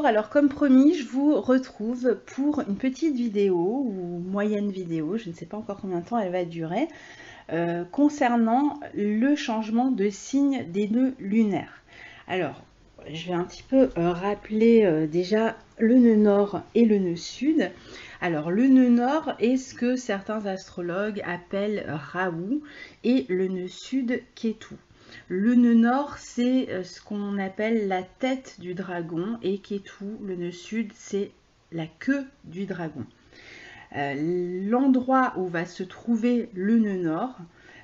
Bonjour, alors comme promis, je vous retrouve pour une petite vidéo ou moyenne vidéo, je ne sais pas encore combien de temps elle va durer, concernant le changement de signe des nœuds lunaires. Alors, je vais un petit peu rappeler déjà le nœud nord et le nœud sud. Alors, le nœud nord est ce que certains astrologues appellent Rahu et le nœud sud Ketu. Le nœud nord, c'est ce qu'on appelle la tête du dragon et Ketu, le nœud sud, c'est la queue du dragon. L'endroit où va se trouver le nœud nord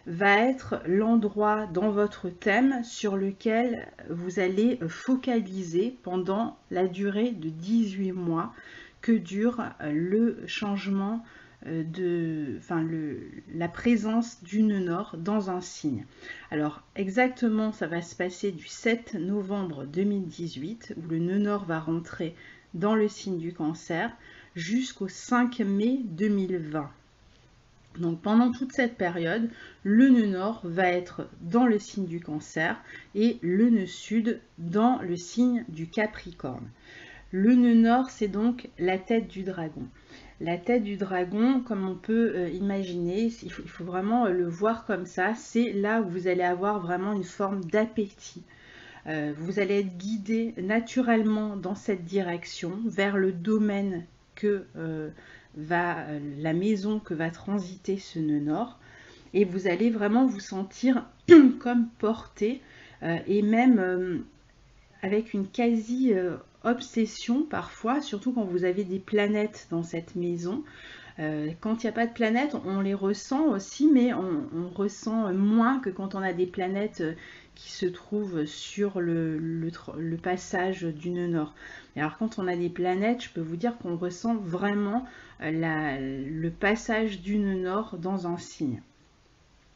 va être l'endroit dans votre thème sur lequel vous allez focaliser pendant la durée de 18 mois que dure le changement la présence du nœud nord dans un signe. Alors exactement, ça va se passer du 7 novembre 2018 où le nœud nord va rentrer dans le signe du Cancer jusqu'au 5 mai 2020. Donc pendant toute cette période, le nœud nord va être dans le signe du Cancer et le nœud sud dans le signe du Capricorne. Le nœud nord, c'est donc la tête du dragon. La tête du dragon, comme on peut imaginer, il faut vraiment le voir comme ça, c'est là où vous allez avoir vraiment une forme d'appétit. Vous allez être guidé naturellement dans cette direction, vers le domaine que la maison que va transiter ce nœud nord. Et vous allez vraiment vous sentir comme porté et même avec une quasi obsession parfois, surtout quand vous avez des planètes dans cette maison. Quand il n'y a pas de planètes, on les ressent aussi, mais on ressent moins que quand on a des planètes qui se trouvent sur le passage du nœud nord. Alors quand on a des planètes, je peux vous dire qu'on ressent vraiment le passage du nœud nord dans un signe.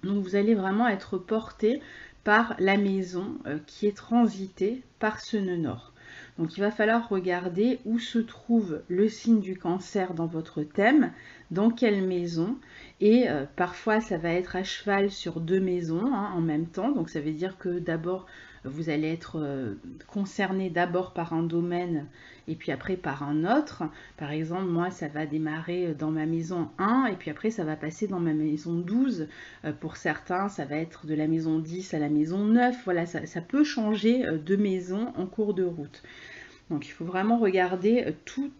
Donc vous allez vraiment être porté par la maison qui est transitée par ce nœud nord. Donc il va falloir regarder où se trouve le signe du Cancer dans votre thème, dans quelle maison, et parfois ça va être à cheval sur deux maisons en même temps. Donc ça veut dire que d'abord vous allez être concerné d'abord par un domaine et puis après par un autre. Par exemple, moi ça va démarrer dans ma maison 1 et puis après ça va passer dans ma maison 12. Pour certains, ça va être de la maison 10 à la maison 9. Voilà, ça peut changer de maison en cours de route. Donc il faut vraiment regarder tout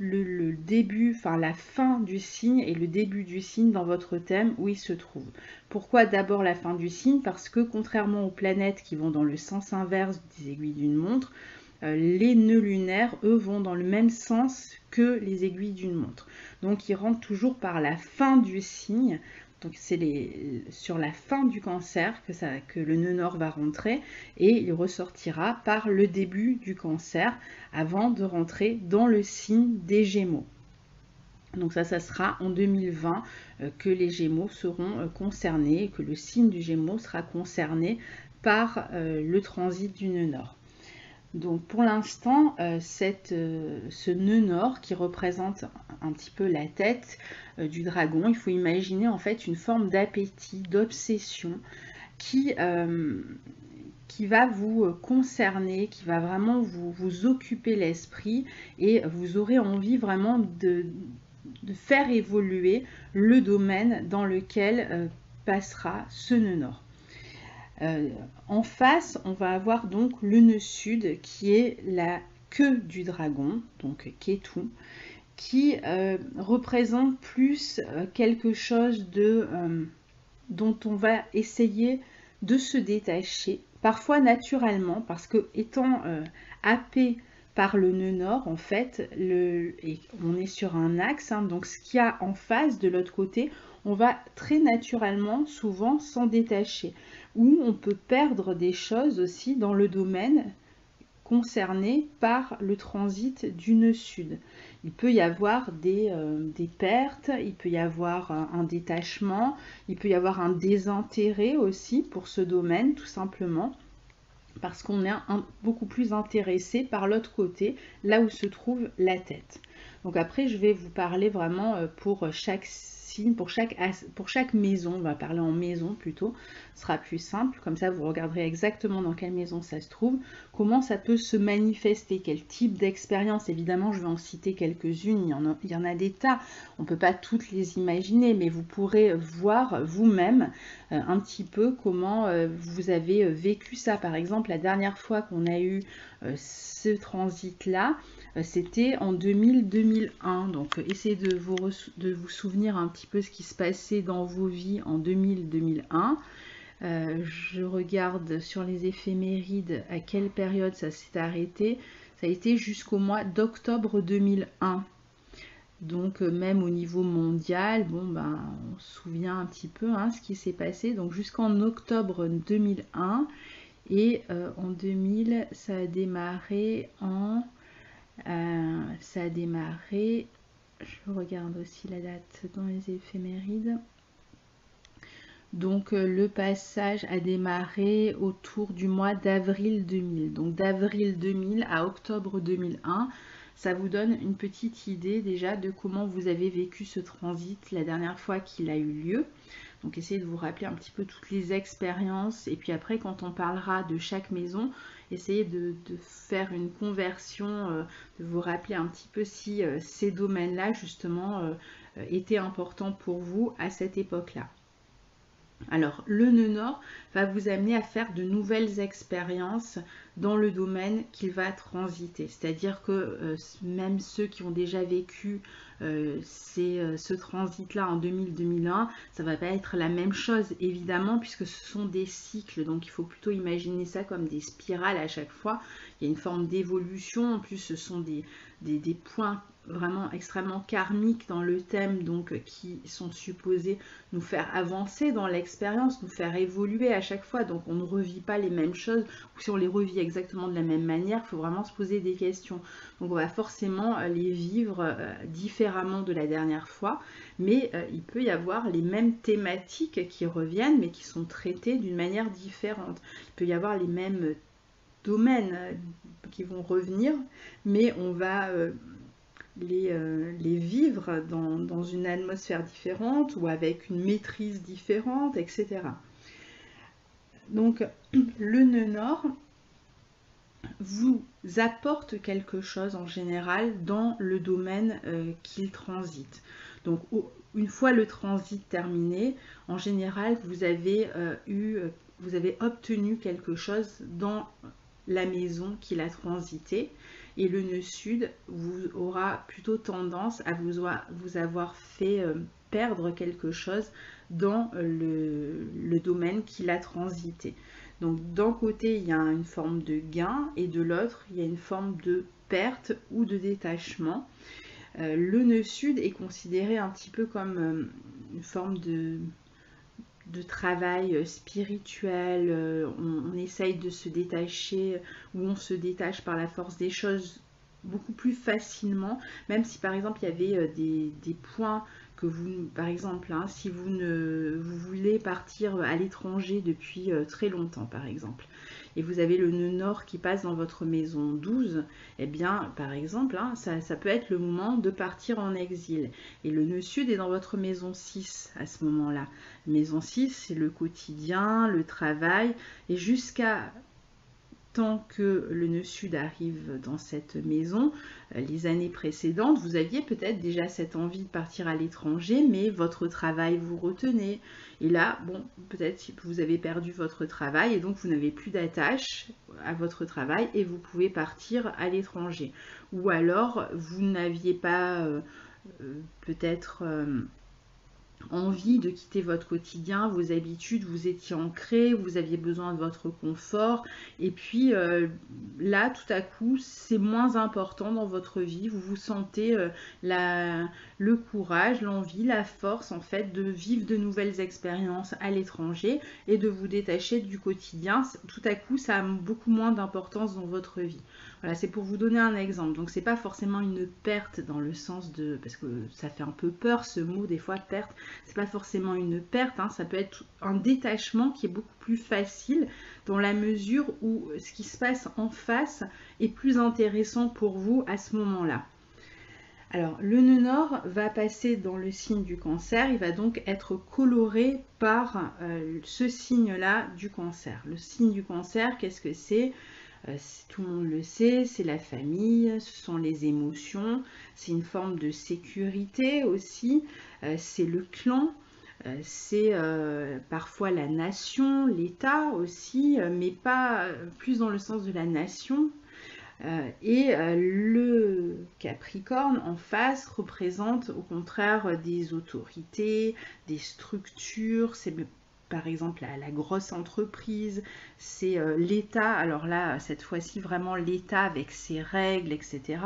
le début, enfin la fin du signe et le début du signe dans votre thème où il se trouve. Pourquoi d'abord la fin du signe? Parce que contrairement aux planètes qui vont dans le sens inverse des aiguilles d'une montre, les nœuds lunaires, eux, vont dans le même sens que les aiguilles d'une montre. Donc ils rentrent toujours par la fin du signe. Donc c'est sur la fin du Cancer que le nœud nord va rentrer et il ressortira par le début du Cancer avant de rentrer dans le signe des Gémeaux. Donc ça sera en 2020 que les Gémeaux seront concernés, que le signe du Gémeaux sera concerné par le transit du nœud nord. Donc pour l'instant, ce nœud nord qui représente un petit peu la tête du dragon, il faut imaginer en fait une forme d'appétit, d'obsession qui va vous concerner, qui va vraiment vous occuper l'esprit et vous aurez envie vraiment de faire évoluer le domaine dans lequel passera ce nœud nord. En face, on va avoir donc le nœud sud qui est la queue du dragon, donc Ketu, qui représente plus quelque chose dont on va essayer de se détacher, parfois naturellement, parce que étant happé par le nœud nord, en fait, on est sur un axe, donc ce qu'il y a en face de l'autre côté, on va très naturellement, souvent, s'en détacher. Ou on peut perdre des choses aussi dans le domaine concerné par le transit du nœud sud. Il peut y avoir des pertes, il peut y avoir un détachement, il peut y avoir un désintérêt aussi pour ce domaine, tout simplement, parce qu'on est beaucoup plus intéressé par l'autre côté, là où se trouve la tête. Donc après, je vais vous parler vraiment pour chaque signe, pour chaque maison, on va parler en maison plutôt, ce sera plus simple, comme ça vous regarderez exactement dans quelle maison ça se trouve, comment ça peut se manifester, quel type d'expérience. Évidemment, je vais en citer quelques-unes, il y en a des tas, on ne peut pas toutes les imaginer, mais vous pourrez voir vous-même un petit peu comment vous avez vécu ça. Par exemple, la dernière fois qu'on a eu ce transit-là, c'était en 2000-2001. Donc, essayez de vous souvenir un petit peu ce qui se passait dans vos vies en 2000-2001. Je regarde sur les éphémérides à quelle période ça s'est arrêté. Ça a été jusqu'au mois d'octobre 2001. Donc même au niveau mondial, bon ben on se souvient un petit peu ce qui s'est passé. Donc jusqu'en octobre 2001 et en 2000 ça a démarré je regarde aussi la date dans les éphémérides. Donc le passage a démarré autour du mois d'avril 2000. Donc d'avril 2000 à octobre 2001, ça vous donne une petite idée déjà de comment vous avez vécu ce transit la dernière fois qu'il a eu lieu. Donc essayez de vous rappeler un petit peu toutes les expériences. Et puis après, quand on parlera de chaque maison, essayez de faire une conversion, de vous rappeler un petit peu si ces domaines-là justement étaient importants pour vous à cette époque-là. Alors, le nœud nord va vous amener à faire de nouvelles expériences dans le domaine qu'il va transiter. C'est-à-dire que même ceux qui ont déjà vécu ce transit-là en 2000-2001, ça ne va pas être la même chose, évidemment, puisque ce sont des cycles. Donc, il faut plutôt imaginer ça comme des spirales à chaque fois. Il y a une forme d'évolution. En plus, ce sont des points vraiment extrêmement karmiques dans le thème, donc qui sont supposés nous faire avancer dans l'expérience, nous faire évoluer à chaque fois. Donc on ne revit pas les mêmes choses, ou si on les revit exactement de la même manière, il faut vraiment se poser des questions. Donc on va forcément les vivre différemment de la dernière fois, mais il peut y avoir les mêmes thématiques qui reviennent, mais qui sont traitées d'une manière différente. Il peut y avoir les mêmes domaines qui vont revenir, mais on va les vivre dans une atmosphère différente ou avec une maîtrise différente, etc. Donc le nœud nord vous apporte quelque chose en général dans le domaine qu'il transite. Donc une fois le transit terminé, en général vous avez obtenu quelque chose dans la maison qu'il a transité, et le nœud sud vous aura plutôt tendance à vous avoir fait perdre quelque chose dans le domaine qu'il a transité. Donc d'un côté il y a une forme de gain et de l'autre il y a une forme de perte ou de détachement. Le nœud sud est considéré un petit peu comme une forme de travail spirituel, on essaye de se détacher, ou on se détache par la force des choses beaucoup plus facilement, même si par exemple il y avait des points que vous, par exemple, si vous voulez partir à l'étranger depuis très longtemps par exemple, et vous avez le nœud nord qui passe dans votre maison 12, eh bien, par exemple, ça peut être le moment de partir en exil. Et le nœud sud est dans votre maison 6 à ce moment-là. Maison 6, c'est le quotidien, le travail, et jusqu'à tant que le nœud sud arrive dans cette maison, les années précédentes, vous aviez peut-être déjà cette envie de partir à l'étranger, mais votre travail vous retenait. Et là, bon, peut-être que vous avez perdu votre travail et donc vous n'avez plus d'attache à votre travail et vous pouvez partir à l'étranger. Ou alors, vous n'aviez pas peut-être envie de quitter votre quotidien, vos habitudes, vous étiez ancré, vous aviez besoin de votre confort, et puis là tout à coup c'est moins important dans votre vie, vous vous sentez le courage, l'envie, la force en fait de vivre de nouvelles expériences à l'étranger et de vous détacher du quotidien. Tout à coup ça a beaucoup moins d'importance dans votre vie. Voilà, c'est pour vous donner un exemple. Donc c'est pas forcément une perte dans le sens de, parce que ça fait un peu peur ce mot des fois, perte. C'est pas forcément une perte, ça peut être un détachement qui est beaucoup plus facile dans la mesure où ce qui se passe en face est plus intéressant pour vous à ce moment-là. Alors le nœud nord va passer dans le signe du Cancer, il va donc être coloré par ce signe-là du Cancer. Le signe du Cancer, qu'est-ce que c'est ? tout le monde le sait, c'est la famille, ce sont les émotions, c'est une forme de sécurité aussi, c'est le clan, c'est parfois la nation, l'État aussi, mais pas plus dans le sens de la nation. Le Capricorne en face représente au contraire des autorités, des structures, c'est par exemple la grosse entreprise, c'est l'État, alors là cette fois-ci vraiment l'État avec ses règles, etc.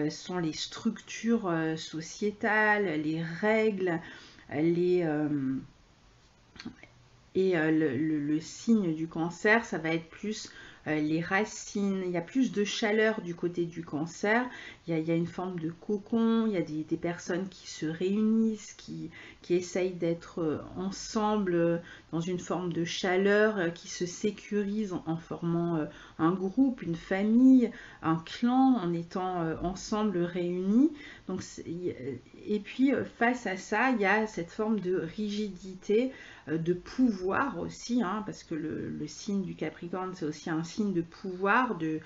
Sont les structures sociétales, les règles, le signe du Cancer, ça va être plus les racines, il y a plus de chaleur du côté du Cancer, il y a une forme de cocon, il y a des personnes qui se réunissent, qui essayent d'être ensemble dans une forme de chaleur, qui se sécurisent en formant un groupe, une famille, un clan, en étant ensemble réunis. Donc, et puis face à ça, il y a cette forme de rigidité, de pouvoir aussi, hein, parce que le signe du Capricorne, c'est aussi un signe de pouvoir, de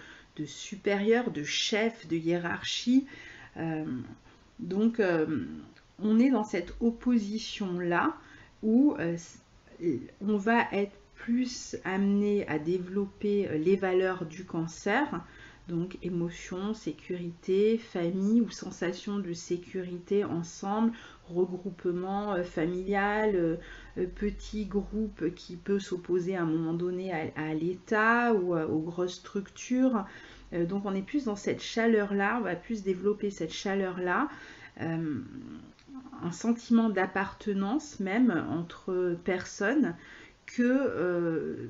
supérieur, de chef, de hiérarchie. Donc, on est dans cette opposition-là où on va être plus amené à développer les valeurs du Cancer, donc émotion, sécurité, famille ou sensation de sécurité ensemble, regroupement familial, petit groupe qui peut s'opposer à un moment donné à l'État ou aux grosses structures. Donc on est plus dans cette chaleur-là, on va plus développer cette chaleur-là, un sentiment d'appartenance même entre personnes que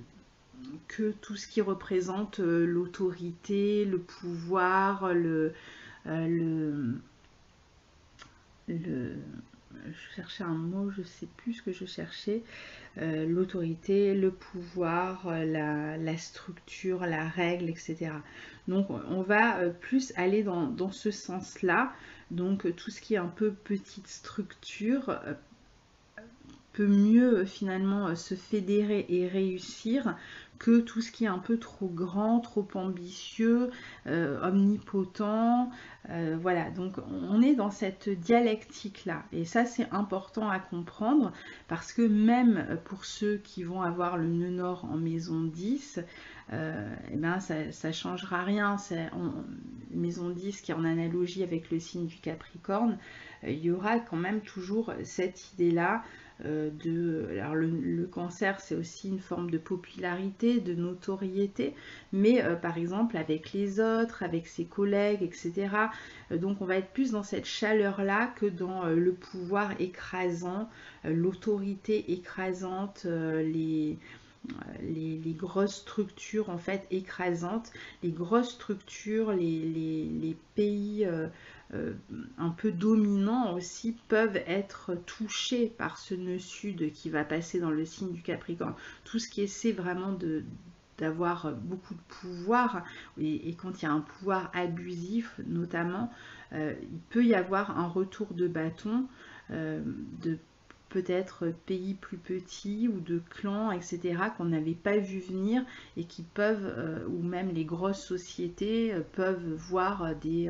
tout ce qui représente l'autorité, le pouvoir, je cherchais un mot, je ne sais plus ce que je cherchais, l'autorité, le pouvoir, la structure, la règle, etc. Donc on va plus aller dans ce sens-là. Donc tout ce qui est un peu petite structure peut mieux finalement se fédérer et réussir que tout ce qui est un peu trop grand, trop ambitieux, omnipotent. Voilà, donc on est dans cette dialectique-là. Et ça, c'est important à comprendre parce que même pour ceux qui vont avoir le nœud nord en maison 10, eh ben, ça ne changera rien. Maison 10 qui est en analogie avec le signe du Capricorne, il y aura quand même toujours cette idée-là. Alors le Cancer, c'est aussi une forme de popularité, de notoriété, mais par exemple avec les autres, avec ses collègues, etc. Donc on va être plus dans cette chaleur-là que dans le pouvoir écrasant, l'autorité écrasante, les grosses structures en fait écrasantes, les grosses structures, les pays un peu dominants aussi peuvent être touchés par ce nœud sud qui va passer dans le signe du Capricorne. Tout ce qui essaie vraiment d'avoir beaucoup de pouvoir, et quand il y a un pouvoir abusif notamment, il peut y avoir un retour de bâton de peut-être pays plus petits ou de clans, etc., qu'on n'avait pas vu venir et qui peuvent, ou même les grosses sociétés, peuvent voir des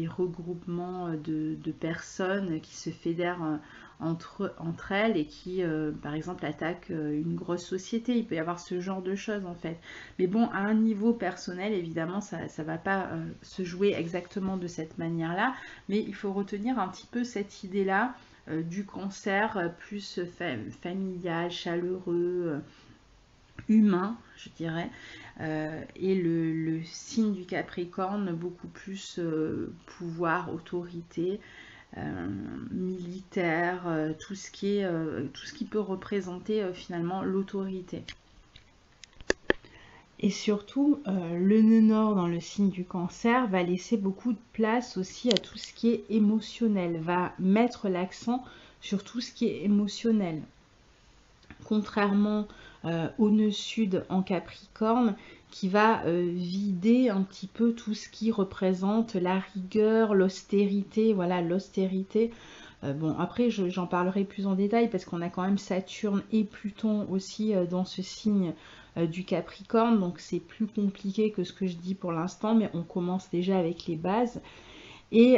regroupements de personnes qui se fédèrent entre elles et qui, par exemple, attaquent une grosse société. Il peut y avoir ce genre de choses, en fait. Mais bon, à un niveau personnel, évidemment, ça ne va pas se jouer exactement de cette manière-là, mais il faut retenir un petit peu cette idée-là du Cancer plus familial, chaleureux, humain, je dirais, et le signe du Capricorne beaucoup plus pouvoir, autorité, militaire, tout ce qui peut représenter finalement l'autorité. Et surtout, le nœud nord dans le signe du Cancer va laisser beaucoup de place aussi à tout ce qui est émotionnel, va mettre l'accent sur tout ce qui est émotionnel. Contrairement au nœud sud en Capricorne, qui va vider un petit peu tout ce qui représente la rigueur, l'austérité, voilà, l'austérité. Bon, après, j'en parlerai plus en détail parce qu'on a quand même Saturne et Pluton aussi dans ce signe du Capricorne, donc c'est plus compliqué que ce que je dis pour l'instant, mais on commence déjà avec les bases. Et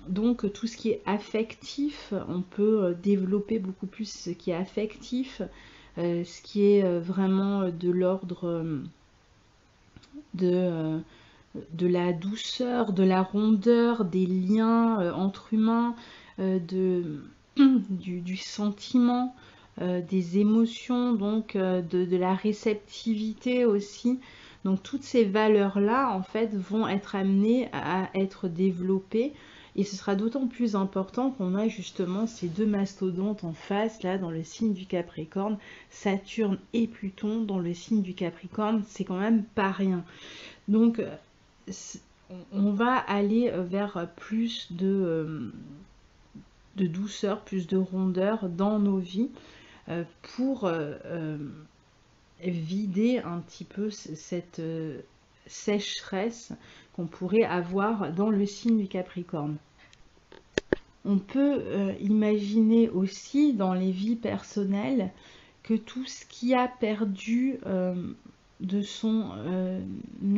donc tout ce qui est affectif, on peut développer beaucoup plus ce qui est affectif, ce qui est vraiment de l'ordre de la douceur, de la rondeur, des liens entre humains, du sentiment, des émotions, donc de la réceptivité aussi. Donc toutes ces valeurs-là, en fait, vont être amenées à être développées. Et ce sera d'autant plus important qu'on a justement ces deux mastodontes en face, là, dans le signe du Capricorne, Saturne et Pluton dans le signe du Capricorne, c'est quand même pas rien. Donc, on va aller vers plus de douceur, plus de rondeur dans nos vies pour vider un petit peu cette sécheresse qu'on pourrait avoir dans le signe du Capricorne. On peut imaginer aussi dans les vies personnelles que tout ce qui a perdu de son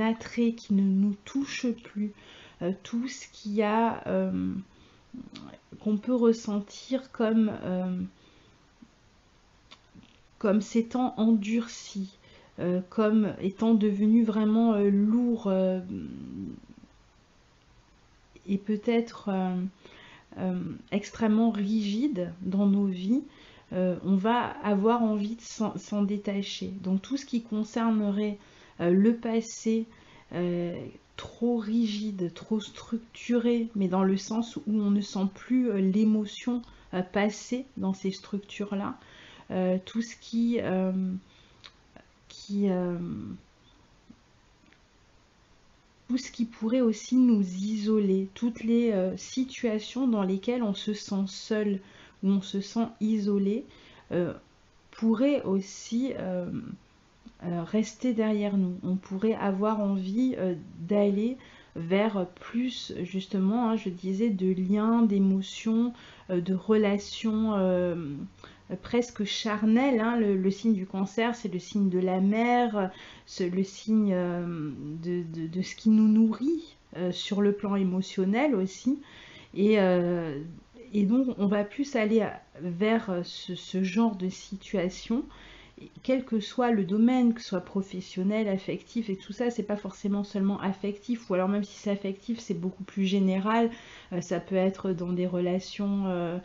attrait, qui ne nous touche plus, tout ce qui a qu'on peut ressentir comme s'étant endurci, comme étant devenu vraiment lourd et peut-être extrêmement rigide dans nos vies, on va avoir envie de s'en détacher. Donc tout ce qui concernerait le passé, trop rigide, trop structuré, mais dans le sens où on ne sent plus l'émotion passer dans ces structures-là, tout ce qui tout ce qui pourrait aussi nous isoler, toutes les situations dans lesquelles on se sent seul ou on se sent isolé, pourraient aussi rester derrière nous. On pourrait avoir envie d'aller vers plus, justement, hein, je disais, de liens, d'émotions, de relations presque charnelles. Hein. Le signe du Cancer, c'est le signe de la mer, c'est le signe de ce qui nous nourrit sur le plan émotionnel aussi. Et donc, on va plus aller vers ce genre de situation, quel que soit le domaine, que ce soit professionnel, affectif et tout ça. C'est pas forcément seulement affectif, ou alors même si c'est affectif, c'est beaucoup plus général. Ça peut être dans des relations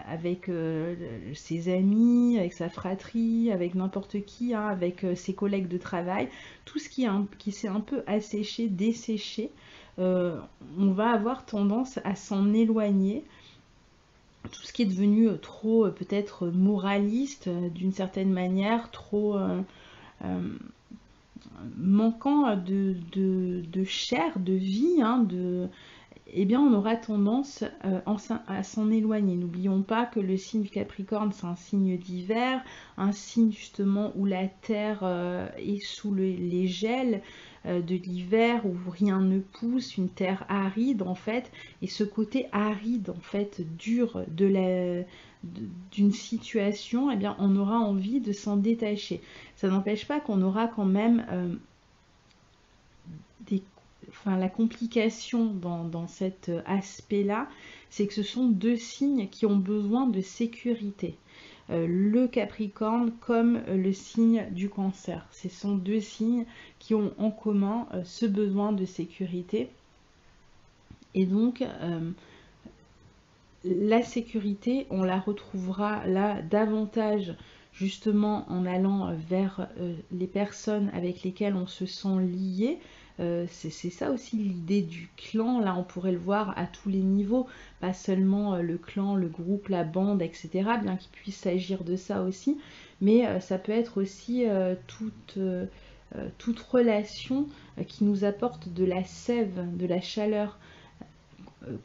avec ses amis, avec sa fratrie, avec n'importe qui, hein, avec ses collègues de travail. Tout ce qui s'est un peu asséché, desséché, on va avoir tendance à s'en éloigner. Tout ce qui est devenu trop peut-être moraliste d'une certaine manière, trop manquant de chair, de vie, hein, eh bien on aura tendance à s'en éloigner. N'oublions pas que le signe du Capricorne, c'est un signe d'hiver, un signe justement où la terre est sous les gels de l'hiver, où rien ne pousse, une terre aride en fait, et ce côté aride en fait, dur d'une situation, eh bien on aura envie de s'en détacher. Ça n'empêche pas qu'on aura quand même la complication dans cet aspect-là, c'est que ce sont deux signes qui ont besoin de sécurité. Le Capricorne comme le signe du Cancer. Ce sont deux signes qui ont en commun ce besoin de sécurité. Et donc, la sécurité, on la retrouvera là davantage justement en allant vers les personnes avec lesquelles on se sent lié. C'est ça aussi l'idée du clan. Là, on pourrait le voir à tous les niveaux, pas seulement le clan, le groupe, la bande, etc. Bien qu'il puisse s'agir de ça aussi, mais ça peut être aussi toute relation qui nous apporte de la sève, de la chaleur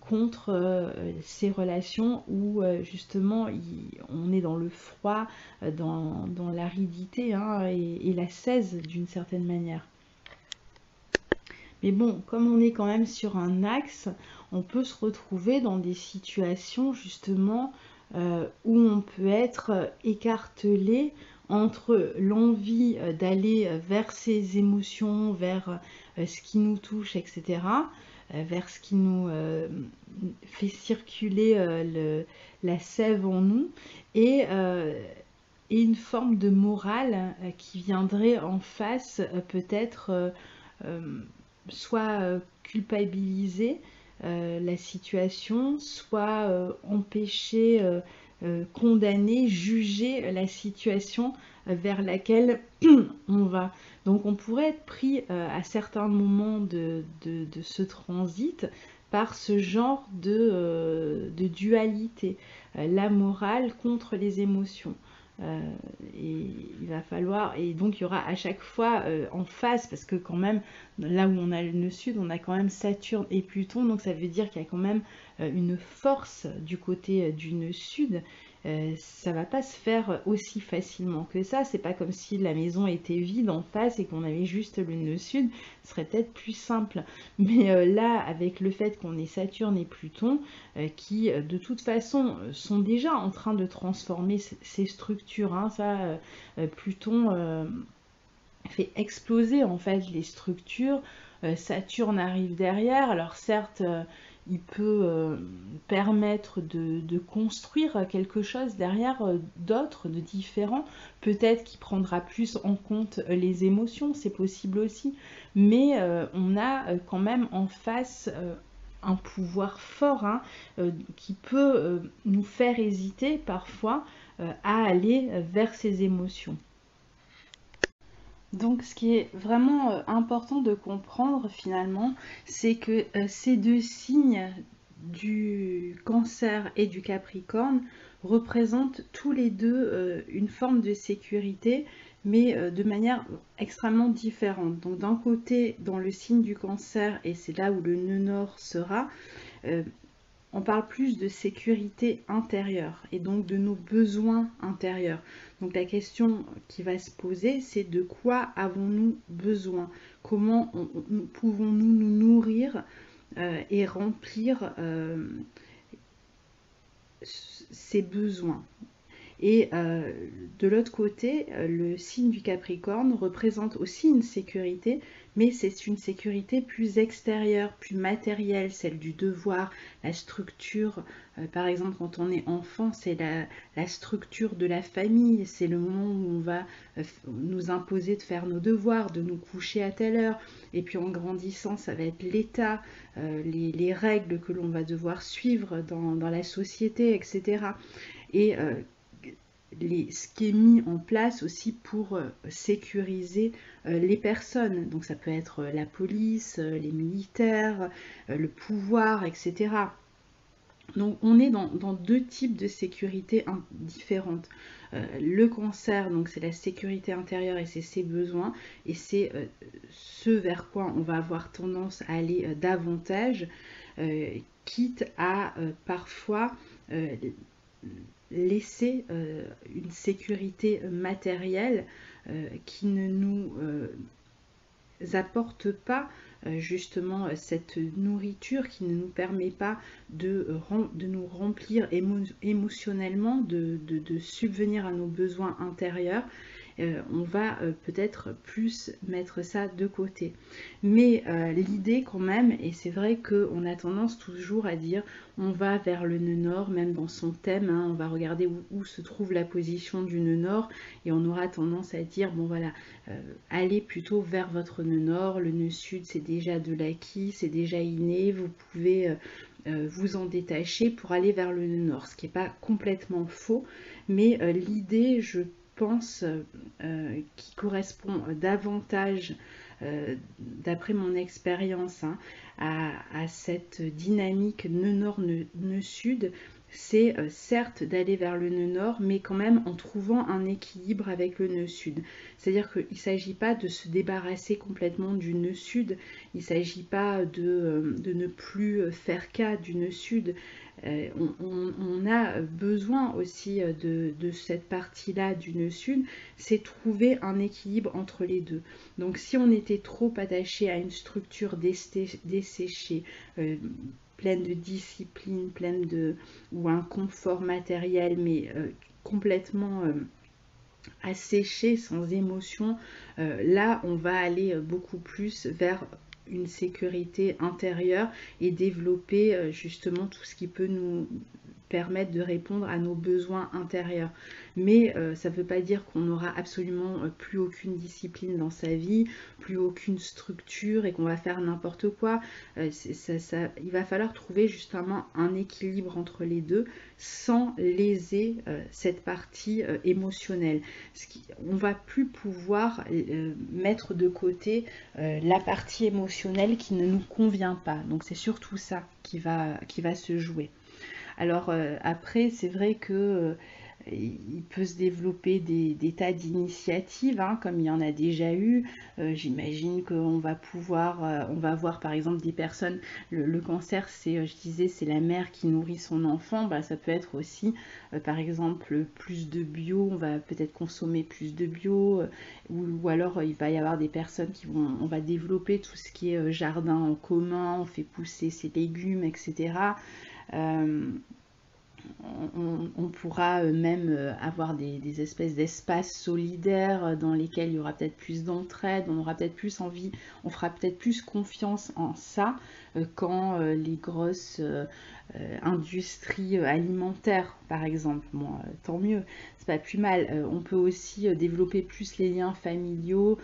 contre ces relations où justement on est dans le froid, dans l'aridité, hein, et la sèse d'une certaine manière. Mais bon, comme on est quand même sur un axe, on peut se retrouver dans des situations justement où on peut être écartelé entre l'envie d'aller vers ces émotions, vers ce qui nous touche, etc., vers ce qui nous fait circuler la sève en nous, et une forme de morale qui viendrait en face, peut-être soit culpabiliser la situation, soit empêcher, condamner, juger la situation vers laquelle on va. Donc on pourrait être pris à certains moments de ce transit par ce genre de dualité, la morale contre les émotions. Et il va falloir, et donc il y aura à chaque fois en face, parce que quand même là où on a le nœud sud, on a quand même Saturne et Pluton, donc ça veut dire qu'il y a quand même une force du côté du nœud sud. Ça va pas se faire aussi facilement que ça. C'est pas comme si la maison était vide en face et qu'on avait juste le nœud sud. Ce serait peut-être plus simple. Mais là, avec le fait qu'on ait Saturne et Pluton, qui de toute façon sont déjà en train de transformer ces structures, hein. Ça, Pluton fait exploser en fait les structures. Saturne arrive derrière. Alors certes, il peut permettre de construire quelque chose derrière d'autre, de différent. Peut-être qu'il prendra plus en compte les émotions, c'est possible aussi. Mais on a quand même en face un pouvoir fort, hein, qui peut nous faire hésiter parfois à aller vers ces émotions. Donc ce qui est vraiment important de comprendre finalement, c'est que ces deux signes du Cancer et du Capricorne représentent tous les deux une forme de sécurité, mais de manière extrêmement différente. Donc d'un côté, dans le signe du Cancer, et c'est là où le nœud nord sera, on parle plus de sécurité intérieure et donc de nos besoins intérieurs. Donc la question qui va se poser, c'est de quoi avons-nous besoin? Comment pouvons-nous nous nourrir et remplir ces besoins? Et de l'autre côté, le signe du Capricorne représente aussi une sécurité, mais c'est une sécurité plus extérieure, plus matérielle, celle du devoir, la structure. Par exemple, quand on est enfant, c'est la structure de la famille, c'est le moment où on va nous imposer de faire nos devoirs, de nous coucher à telle heure. Et puis en grandissant, ça va être l'état, les règles que l'on va devoir suivre dans la société, etc. Et ce qui est mis en place aussi pour sécuriser les personnes. Donc ça peut être la police, les militaires, le pouvoir, etc. Donc on est dans deux types de sécurité différentes. Le Cancer, donc c'est la sécurité intérieure et c'est ses besoins, et c'est ce vers quoi on va avoir tendance à aller davantage, quitte à parfois laisser une sécurité matérielle qui ne nous apporte pas justement cette nourriture, qui ne nous permet pas de nous remplir émotionnellement, de subvenir à nos besoins intérieurs. On va peut-être plus mettre ça de côté. Mais l'idée quand même, et c'est vrai qu'on a tendance toujours à dire on va vers le nœud nord, même dans son thème, hein, on va regarder où se trouve la position du nœud nord, et on aura tendance à dire bon voilà, allez plutôt vers votre nœud nord, le nœud sud c'est déjà de l'acquis, c'est déjà inné, vous pouvez vous en détacher pour aller vers le nœud nord, ce qui n'est pas complètement faux, mais l'idée, je pense, qui correspond davantage, d'après mon expérience, hein, à cette dynamique nœud nord, nœud sud, c'est certes d'aller vers le nœud nord, mais quand même en trouvant un équilibre avec le nœud sud. C'est-à-dire qu'il ne s'agit pas de se débarrasser complètement du nœud sud, il ne s'agit pas de ne plus faire cas du nœud sud. On a besoin aussi de cette partie-là du nœud sud, c'est trouver un équilibre entre les deux. Donc si on était trop attaché à une structure desséchée, pleine de discipline, ou un confort matériel, mais complètement asséché, sans émotion, là on va aller beaucoup plus vers une sécurité intérieure et développer justement tout ce qui peut nous permettre de répondre à nos besoins intérieurs. Mais ça ne veut pas dire qu'on n'aura absolument plus aucune discipline dans sa vie, plus aucune structure et qu'on va faire n'importe quoi. Il va falloir trouver justement un équilibre entre les deux sans léser cette partie émotionnelle. On ne va plus pouvoir mettre de côté la partie émotionnelle qui ne nous convient pas. Donc c'est surtout ça qui va se jouer. Alors après, c'est vrai que il peut se développer des tas d'initiatives, hein, comme il y en a déjà eu. J'imagine qu'on va pouvoir, on va voir par exemple des personnes, le cancer, c'est, je disais, c'est la mère qui nourrit son enfant. Bah, ça peut être aussi, par exemple, plus de bio, on va peut-être consommer plus de bio, ou alors il va y avoir des personnes qui vont, on va développer tout ce qui est jardin en commun, on fait pousser ses légumes, etc. On pourra même avoir des espèces d'espaces solidaires dans lesquels il y aura peut-être plus d'entraide, on aura peut-être plus envie, on fera peut-être plus confiance en ça quand les grosses industries alimentaires, par exemple, bon, tant mieux, c'est pas plus mal. On peut aussi développer plus les liens familiaux,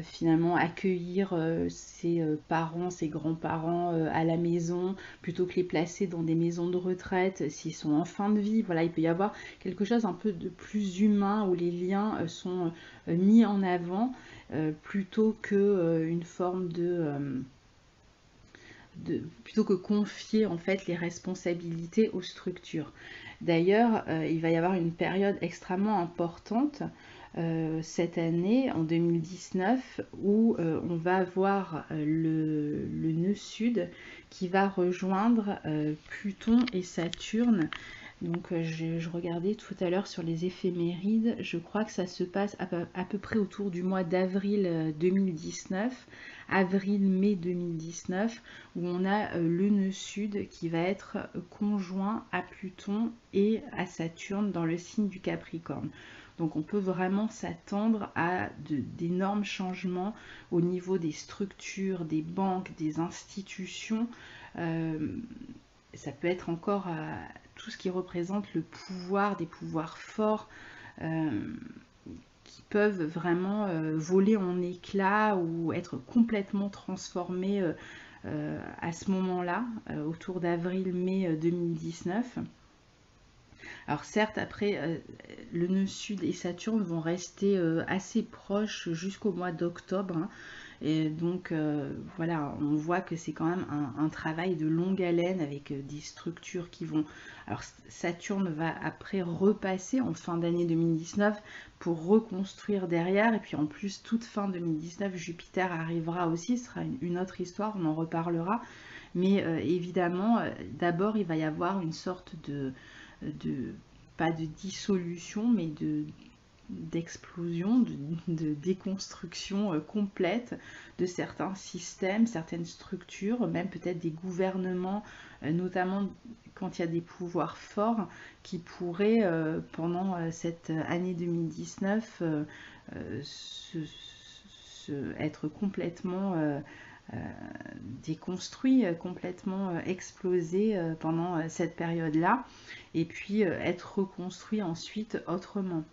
finalement accueillir ses parents, ses grands-parents à la maison, plutôt que les placer dans des maisons de retraite s'ils sont en fin de vie. Voilà, il peut y avoir quelque chose un peu de plus humain où les liens sont mis en avant plutôt que une forme plutôt que confier en fait les responsabilités aux structures. D'ailleurs, il va y avoir une période extrêmement importante cette année, en 2019, où on va avoir le nœud sud qui va rejoindre Pluton et Saturne. Donc je regardais tout à l'heure sur les éphémérides, je crois que ça se passe à peu près autour du mois d'avril 2019, avril-mai 2019, où on a le nœud sud qui va être conjoint à Pluton et à Saturne dans le signe du Capricorne. Donc on peut vraiment s'attendre à d'énormes changements au niveau des structures, des banques, des institutions. Ça peut être encore tout ce qui représente le pouvoir, des pouvoirs forts qui peuvent vraiment voler en éclats ou être complètement transformés à ce moment-là, autour d'avril-mai 2019. Alors certes, après, le nœud sud et Saturne vont rester assez proches jusqu'au mois d'octobre, hein. Et donc voilà, on voit que c'est quand même un travail de longue haleine avec des structures qui vont... Alors Saturne va après repasser en fin d'année 2019 pour reconstruire derrière. Et puis en plus, toute fin 2019, Jupiter arrivera aussi, ce sera une autre histoire, on en reparlera. Mais évidemment, d'abord, il va y avoir une sorte pas de dissolution, mais d'explosion, de déconstruction complète de certains systèmes, certaines structures, même peut-être des gouvernements, notamment quand il y a des pouvoirs forts qui pourraient, pendant cette année 2019, être complètement déconstruit, complètement explosé pendant cette période-là, et puis être reconstruit ensuite autrement.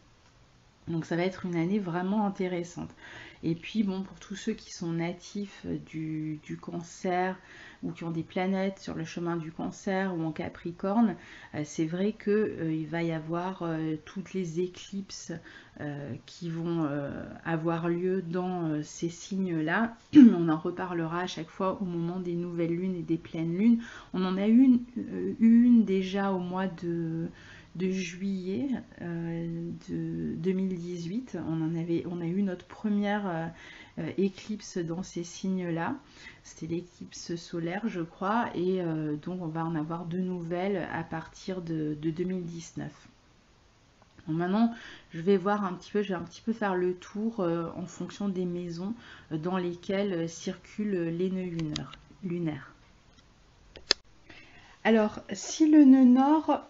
Donc ça va être une année vraiment intéressante. Et puis bon, pour tous ceux qui sont natifs du cancer ou qui ont des planètes sur le chemin du cancer ou en Capricorne, c'est vrai qu'il va y avoir toutes les éclipses qui vont avoir lieu dans ces signes-là. On en reparlera à chaque fois au moment des nouvelles lunes et des pleines lunes. On en a eu une déjà au mois de juillet de 2018. On a eu notre première éclipse dans ces signes-là. C'était l'éclipse solaire, je crois, et donc on va en avoir de nouvelles à partir de 2019. Bon, maintenant, je vais voir un petit peu, je vais un petit peu faire le tour en fonction des maisons dans lesquelles circulent les nœuds lunaires. Alors, si le nœud nord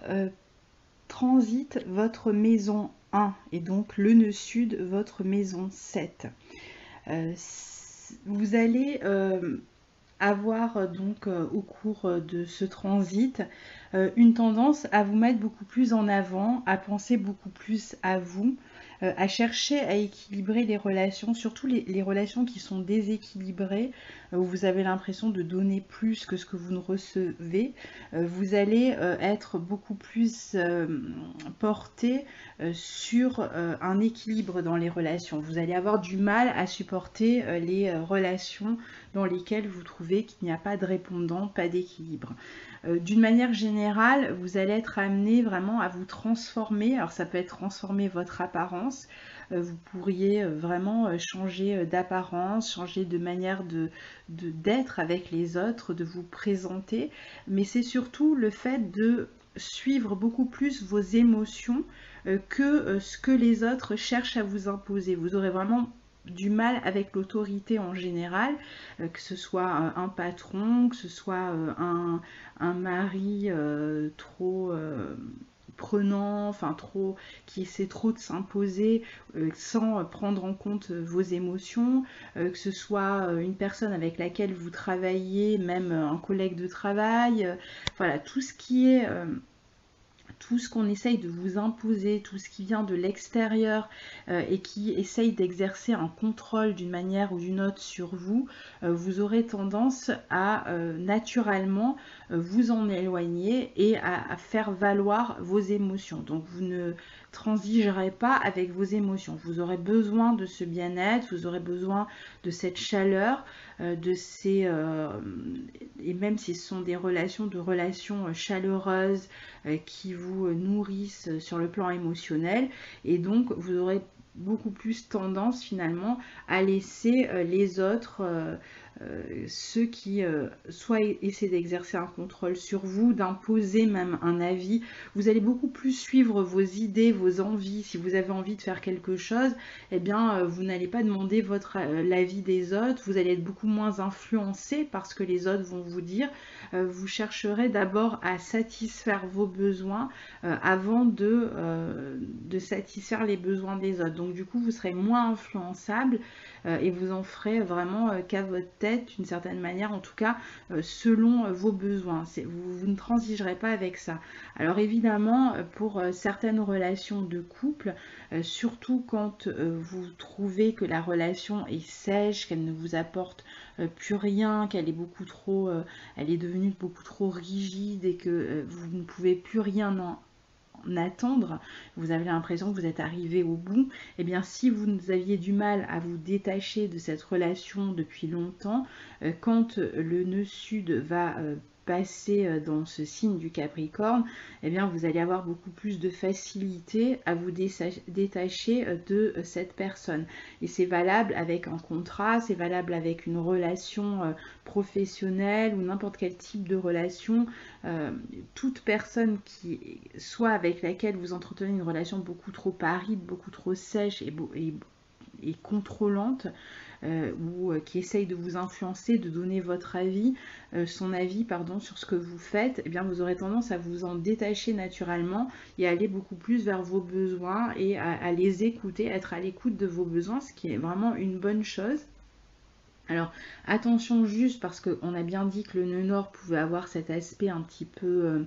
transite votre maison 1 et donc le nœud sud, votre maison 7. Vous allez avoir donc au cours de ce transit une tendance à vous mettre beaucoup plus en avant, à penser beaucoup plus à vous, à chercher à équilibrer les relations, surtout les relations qui sont déséquilibrées, où vous avez l'impression de donner plus que ce que vous ne recevez. Vous allez être beaucoup plus porté sur un équilibre dans les relations. Vous allez avoir du mal à supporter les relations dans lesquelles vous trouvez qu'il n'y a pas de répondant, pas d'équilibre. D'une manière générale, vous allez être amené vraiment à vous transformer. Alors ça peut être transformer votre apparence. Vous pourriez vraiment changer d'apparence, changer de manière d'être avec les autres, de vous présenter. Mais c'est surtout le fait de suivre beaucoup plus vos émotions que ce que les autres cherchent à vous imposer. Vous aurez vraiment du mal avec l'autorité en général, que ce soit un patron, que ce soit un mari trop prenant, enfin trop, qui essaie trop de s'imposer sans prendre en compte vos émotions, que ce soit une personne avec laquelle vous travaillez, même un collègue de travail, voilà, tout ce qui est tout ce qu'on essaye de vous imposer, tout ce qui vient de l'extérieur et qui essaye d'exercer un contrôle d'une manière ou d'une autre sur vous, vous aurez tendance à naturellement vous en éloigner et à faire valoir vos émotions. Donc vous ne transigerez pas avec vos émotions. Vous aurez besoin de ce bien-être, vous aurez besoin de cette chaleur, de ces et même si ce sont des relations chaleureuses qui vous nourrissent sur le plan émotionnel, et donc vous aurez beaucoup plus tendance finalement à laisser les autres, ceux qui soit essaient d'exercer un contrôle sur vous, d'imposer même un avis. Vous allez beaucoup plus suivre vos idées, vos envies. Si vous avez envie de faire quelque chose, eh bien vous n'allez pas demander l'avis des autres, vous allez être beaucoup moins influencé par ce que les autres vont vous dire. Vous chercherez d'abord à satisfaire vos besoins avant de satisfaire les besoins des autres. Donc du coup, vous serez moins influençable et vous en ferez vraiment qu'à votre tête, d'une certaine manière, en tout cas, selon vos besoins. Vous ne transigerez pas avec ça. Alors évidemment, pour certaines relations de couple, surtout quand vous trouvez que la relation est sèche, qu'elle ne vous apporte plus rien, qu'elle est beaucoup trop, elle est devenue beaucoup trop rigide et que vous ne pouvez plus rien en attendre, vous avez l'impression que vous êtes arrivé au bout, et bien si vous aviez du mal à vous détacher de cette relation depuis longtemps, quand le nœud sud va passer dans ce signe du Capricorne, eh bien vous allez avoir beaucoup plus de facilité à vous détacher de cette personne. Et c'est valable avec un contrat, c'est valable avec une relation professionnelle ou n'importe quel type de relation. Toute personne qui soit avec laquelle vous entretenez une relation beaucoup trop aride, beaucoup trop sèche et contrôlante, ou qui essaye de vous influencer, de donner votre avis, son avis pardon, sur ce que vous faites, eh bien vous aurez tendance à vous en détacher naturellement et à aller beaucoup plus vers vos besoins et à les écouter, être à l'écoute de vos besoins, ce qui est vraiment une bonne chose. Alors attention juste parce qu'on a bien dit que le nœud nord pouvait avoir cet aspect un petit peu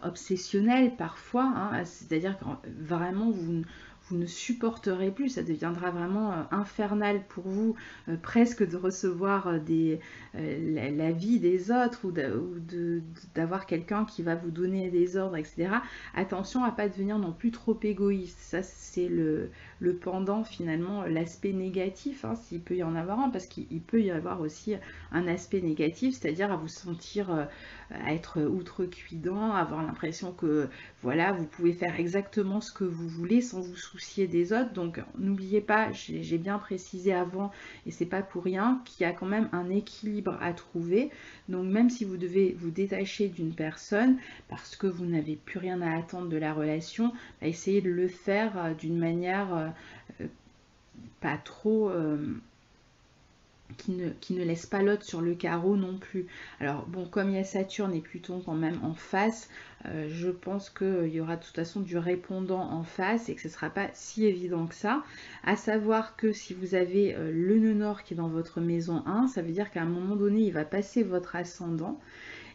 obsessionnel parfois, hein, c'est-à-dire que vraiment vous ne supporterez plus, ça deviendra vraiment infernal pour vous, presque de recevoir la vie des autres ou d'avoir quelqu'un qui va vous donner des ordres, etc. Attention à ne pas devenir non plus trop égoïste, ça c'est le pendant finalement, l'aspect négatif, hein, s'il peut y en avoir un, parce qu'il peut y avoir aussi un aspect négatif, c'est-à-dire à vous sentir, à être outrecuidant, avoir l'impression que voilà, vous pouvez faire exactement ce que vous voulez sans vous soucier des autres. Donc n'oubliez pas, j'ai bien précisé avant, et c'est pas pour rien, qu'il y a quand même un équilibre à trouver. Donc même si vous devez vous détacher d'une personne parce que vous n'avez plus rien à attendre de la relation, bah, essayez de le faire d'une manière pas trop qui ne laisse pas l'autre sur le carreau non plus. Alors bon, comme il y a Saturne et Pluton quand même en face, je pense qu'il y aura de toute façon du répondant en face et que ce ne sera pas si évident que ça. À savoir que si vous avez le nœud nord qui est dans votre maison 1, ça veut dire qu'à un moment donné, il va passer votre ascendant.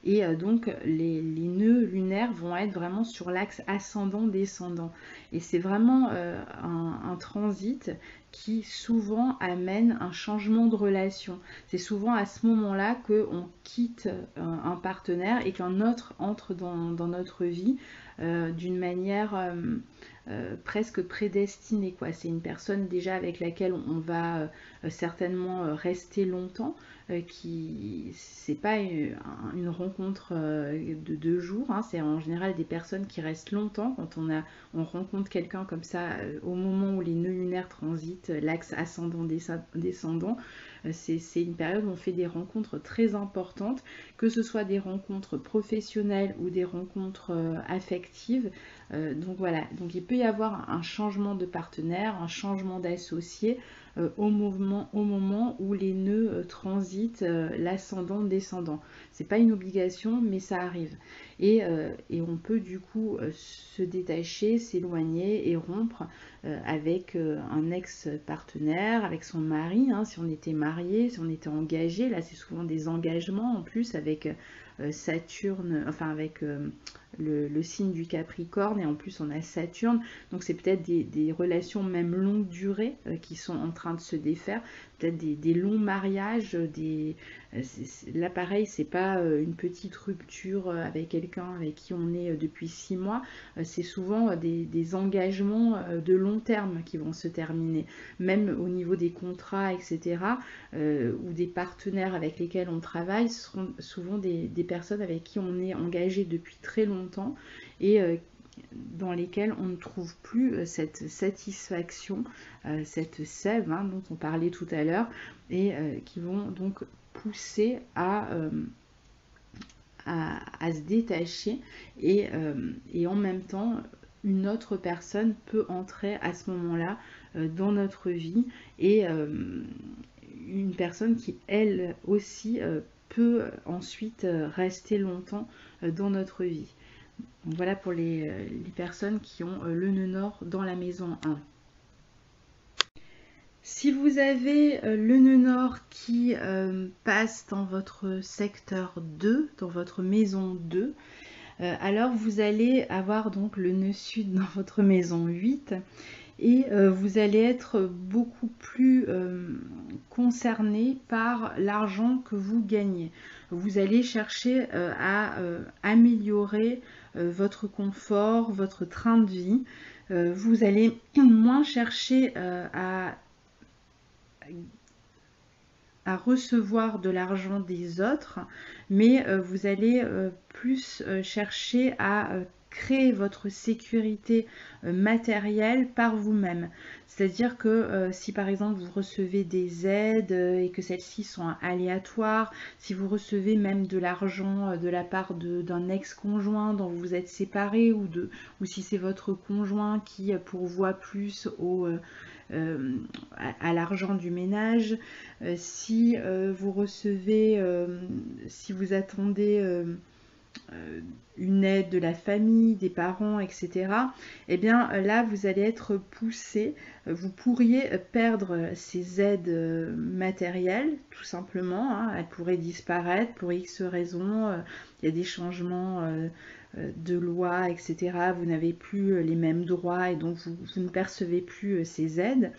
Et donc les nœuds lunaires vont être vraiment sur l'axe ascendant-descendant. Et c'est vraiment un transit qui souvent amène un changement de relation. C'est souvent à ce moment-là qu'on quitte un partenaire et qu'un autre entre dans notre vie d'une manière presque prédestinée, quoi. C'est une personne déjà avec laquelle on va certainement rester longtemps. C'est pas une rencontre de 2 jours, hein, c'est en général des personnes qui restent longtemps quand on rencontre quelqu'un comme ça au moment où les nœuds lunaires transitent l'axe ascendant-descendant. C'est une période où on fait des rencontres très importantes, que ce soit des rencontres professionnelles ou des rencontres affectives. Donc voilà, donc il peut y avoir un changement de partenaire, un changement d'associé au moment où les nœuds transitent l'ascendant-descendant. C'est pas une obligation, mais ça arrive. Et on peut du coup se détacher, s'éloigner et rompre avec un ex-partenaire, avec son mari, hein, si on était marié, si on était engagé. Là, c'est souvent des engagements en plus avec Saturne, enfin avec le signe du Capricorne, et en plus on a Saturne, donc c'est peut-être des relations même longue durée qui sont en train de se défaire, peut-être des longs mariages, là pareil, c'est pas une petite rupture avec quelqu'un avec qui on est depuis 6 mois, c'est souvent des engagements de long terme qui vont se terminer, même au niveau des contrats, etc., ou des partenaires avec lesquels on travaille, ce seront souvent des personnes avec qui on est engagé depuis très longtemps et dans lesquelles on ne trouve plus cette satisfaction, cette sève hein, dont on parlait tout à l'heure, et qui vont donc pousser à se détacher, et en même temps une autre personne peut entrer à ce moment-là dans notre vie, et une personne qui elle aussi peut ensuite rester longtemps dans notre vie. Donc voilà pour les personnes qui ont le nœud nord dans la maison 1. Si vous avez le nœud nord qui passe dans votre secteur 2, dans votre maison 2, alors vous allez avoir donc le nœud sud dans votre maison 8, et vous allez être beaucoup plus concerné par l'argent que vous gagnez. Vous allez chercher à améliorer votre confort, votre train de vie. Vous allez moins chercher à recevoir de l'argent des autres, mais vous allez plus chercher à créer votre sécurité matérielle par vous-même. C'est-à-dire que si par exemple vous recevez des aides et que celles-ci sont aléatoires, si vous recevez même de l'argent de la part d'un ex-conjoint dont vous vous êtes séparé, ou si c'est votre conjoint qui pourvoit plus à l'argent du ménage, si vous recevez, si vous attendez une aide de la famille, des parents, etc., et bien là vous allez être poussé, vous pourriez perdre ces aides matérielles tout simplement, hein, elles pourraient disparaître pour X raisons, il y a des changements de loi, etc., vous n'avez plus les mêmes droits et donc vous ne percevez plus ces aides.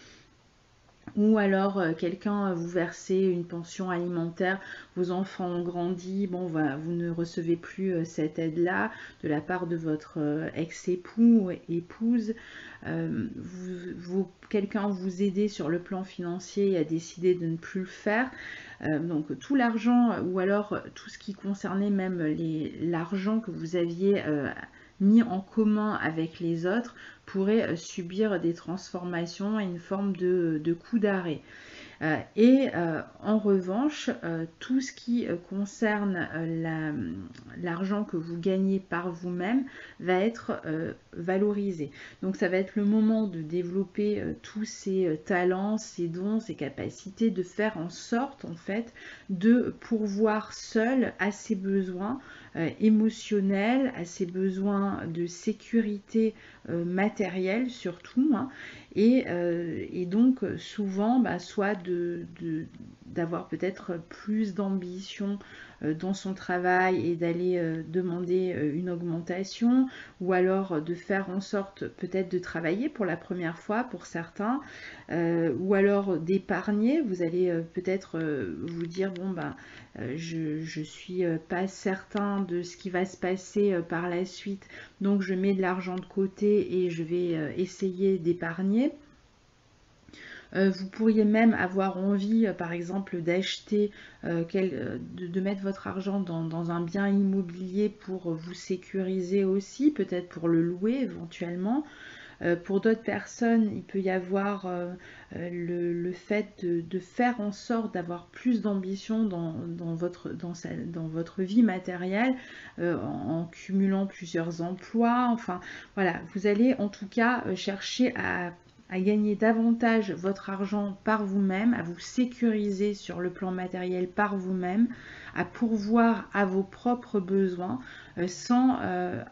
Ou alors quelqu'un vous versez une pension alimentaire, vos enfants ont grandi, bon, vous ne recevez plus cette aide-là de la part de votre ex-époux ou épouse. Quelqu'un vous aidait sur le plan financier et a décidé de ne plus le faire. Donc tout l'argent, ou alors tout ce qui concernait même l'argent que vous aviez mis en commun avec les autres, pourrait subir des transformations et une forme de coup d'arrêt. En revanche, tout ce qui concerne l'argent que vous gagnez par vous-même va être valorisé. Donc ça va être le moment de développer tous ces talents, ces dons, ces capacités, de faire en sorte en fait de pourvoir seul à ses besoins émotionnels, à ses besoins de sécurité matérielle surtout, hein, et donc souvent soit d'avoir peut-être plus d'ambition dans son travail et d'aller demander une augmentation, ou alors de faire en sorte peut-être de travailler pour la première fois pour certains, ou alors d'épargner. Vous allez peut-être vous dire bon je suis pas certain de ce qui va se passer par la suite, donc je mets de l'argent de côté et je vais essayer d'épargner. Vous pourriez même avoir envie, par exemple, d'acheter, de mettre votre argent dans un bien immobilier pour vous sécuriser aussi, peut-être pour le louer éventuellement. Pour d'autres personnes, il peut y avoir le fait de faire en sorte d'avoir plus d'ambition dans votre vie matérielle, en cumulant plusieurs emplois. Enfin, voilà, vous allez en tout cas chercher à gagner davantage votre argent par vous-même, à vous sécuriser sur le plan matériel par vous-même, à pourvoir à vos propres besoins sans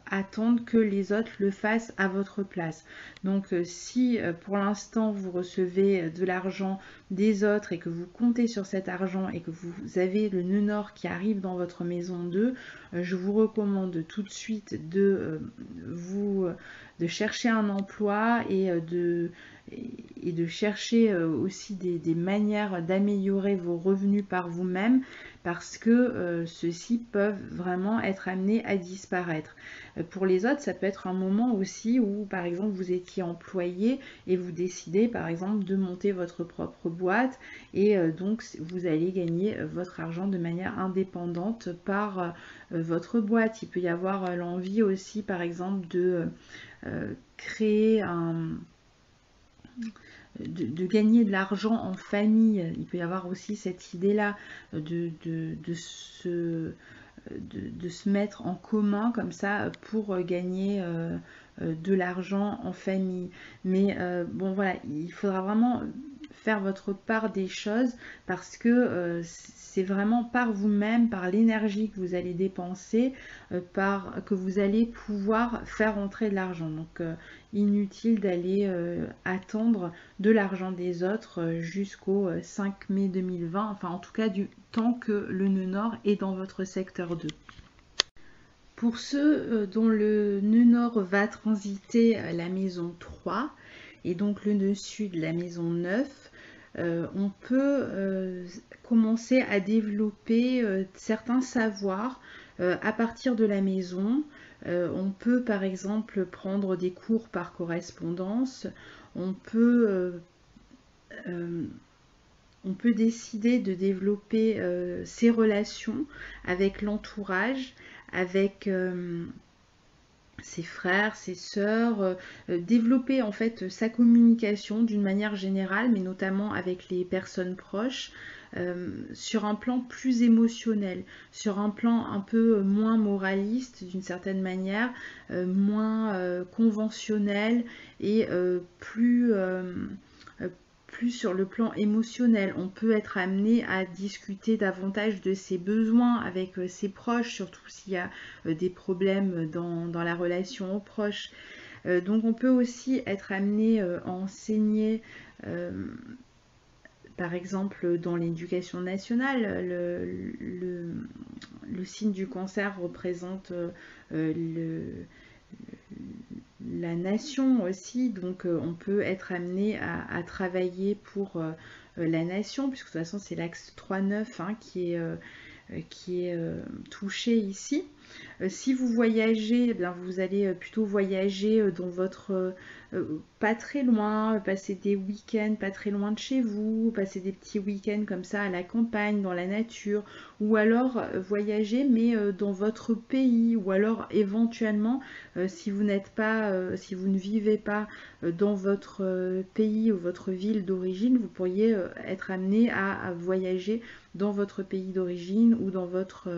attendre que les autres le fassent à votre place. Donc si pour l'instant vous recevez de l'argent des autres et que vous comptez sur cet argent et que vous avez le nœud nord qui arrive dans votre maison 2, je vous recommande tout de suite de chercher un emploi et de chercher aussi des manières d'améliorer vos revenus par vous-même, parce que ceux-ci peuvent vraiment être amenés à disparaître. Pour les autres, ça peut être un moment aussi où, par exemple, vous étiez employé et vous décidez, par exemple, de monter votre propre boîte, et donc vous allez gagner votre argent de manière indépendante par votre boîte. Il peut y avoir l'envie aussi, par exemple, de créer de gagner de l'argent en famille. Il peut y avoir aussi cette idée-là de se mettre en commun comme ça pour gagner de l'argent en famille. Mais bon voilà, il faudra vraiment faire votre part des choses, parce que c'est vraiment par vous-même, par l'énergie que vous allez dépenser, que vous allez pouvoir faire entrer de l'argent. Donc inutile d'aller attendre de l'argent des autres jusqu'au 5 mai 2020, enfin en tout cas du temps que le nœud nord est dans votre secteur 2. Pour ceux dont le nœud nord va transiter la maison 3 et donc le nœud sud la maison 9, on peut commencer à développer certains savoirs à partir de la maison. On peut par exemple prendre des cours par correspondance, on peut décider de développer ses relations avec l'entourage, avec ses frères, ses sœurs, développer en fait sa communication d'une manière générale, mais notamment avec les personnes proches, sur un plan plus émotionnel, sur un plan un peu moins moraliste d'une certaine manière, moins conventionnel et plus sur le plan émotionnel. On peut être amené à discuter davantage de ses besoins avec ses proches, surtout s'il y a des problèmes dans la relation aux proches. Donc on peut aussi être amené à enseigner, par exemple dans l'éducation nationale, le signe du cancer représente la nation aussi, donc on peut être amené à travailler pour la nation, puisque de toute façon c'est l'axe 3-9 hein, qui est touché ici. Si vous voyagez, eh bien, vous allez plutôt voyager dans votre... pas très loin, passer des week-ends pas très loin de chez vous, passer des petits week-ends comme ça à la campagne, dans la nature, ou alors voyager mais dans votre pays, ou alors éventuellement si vous n'êtes pas, si vous ne vivez pas dans votre pays ou votre ville d'origine, vous pourriez être amené à voyager dans votre pays d'origine ou dans votre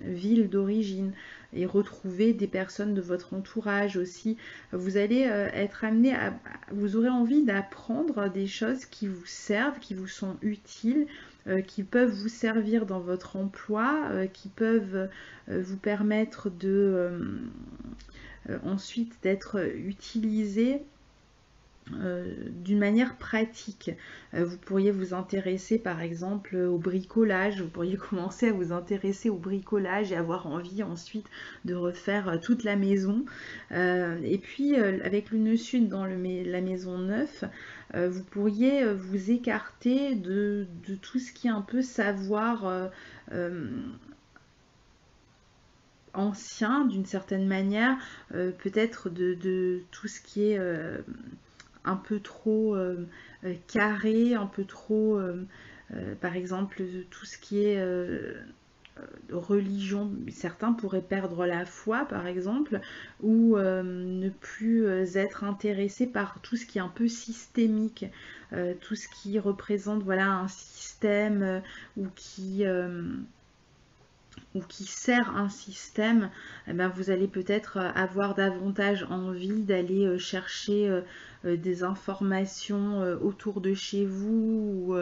ville d'origine et retrouver des personnes de votre entourage aussi. Vous allez être amené à... Vous aurez envie d'apprendre des choses qui vous servent, qui vous sont utiles, qui peuvent vous servir dans votre emploi, qui peuvent vous permettre de ensuite d'être utilisés d'une manière pratique. Vous pourriez vous intéresser par exemple au bricolage, vous pourriez commencer à vous intéresser au bricolage et avoir envie ensuite de refaire toute la maison. Et puis avec Lune Sud dans la maison 9, vous pourriez vous écarter de tout ce qui est un peu savoir ancien d'une certaine manière, peut-être de tout ce qui est un peu trop carré, un peu trop, par exemple, tout ce qui est religion. Certains pourraient perdre la foi, par exemple, ou ne plus être intéressés par tout ce qui est un peu systémique, tout ce qui représente voilà, un système ou qui sert un système, eh ben vous allez peut-être avoir davantage envie d'aller chercher des informations autour de chez vous ou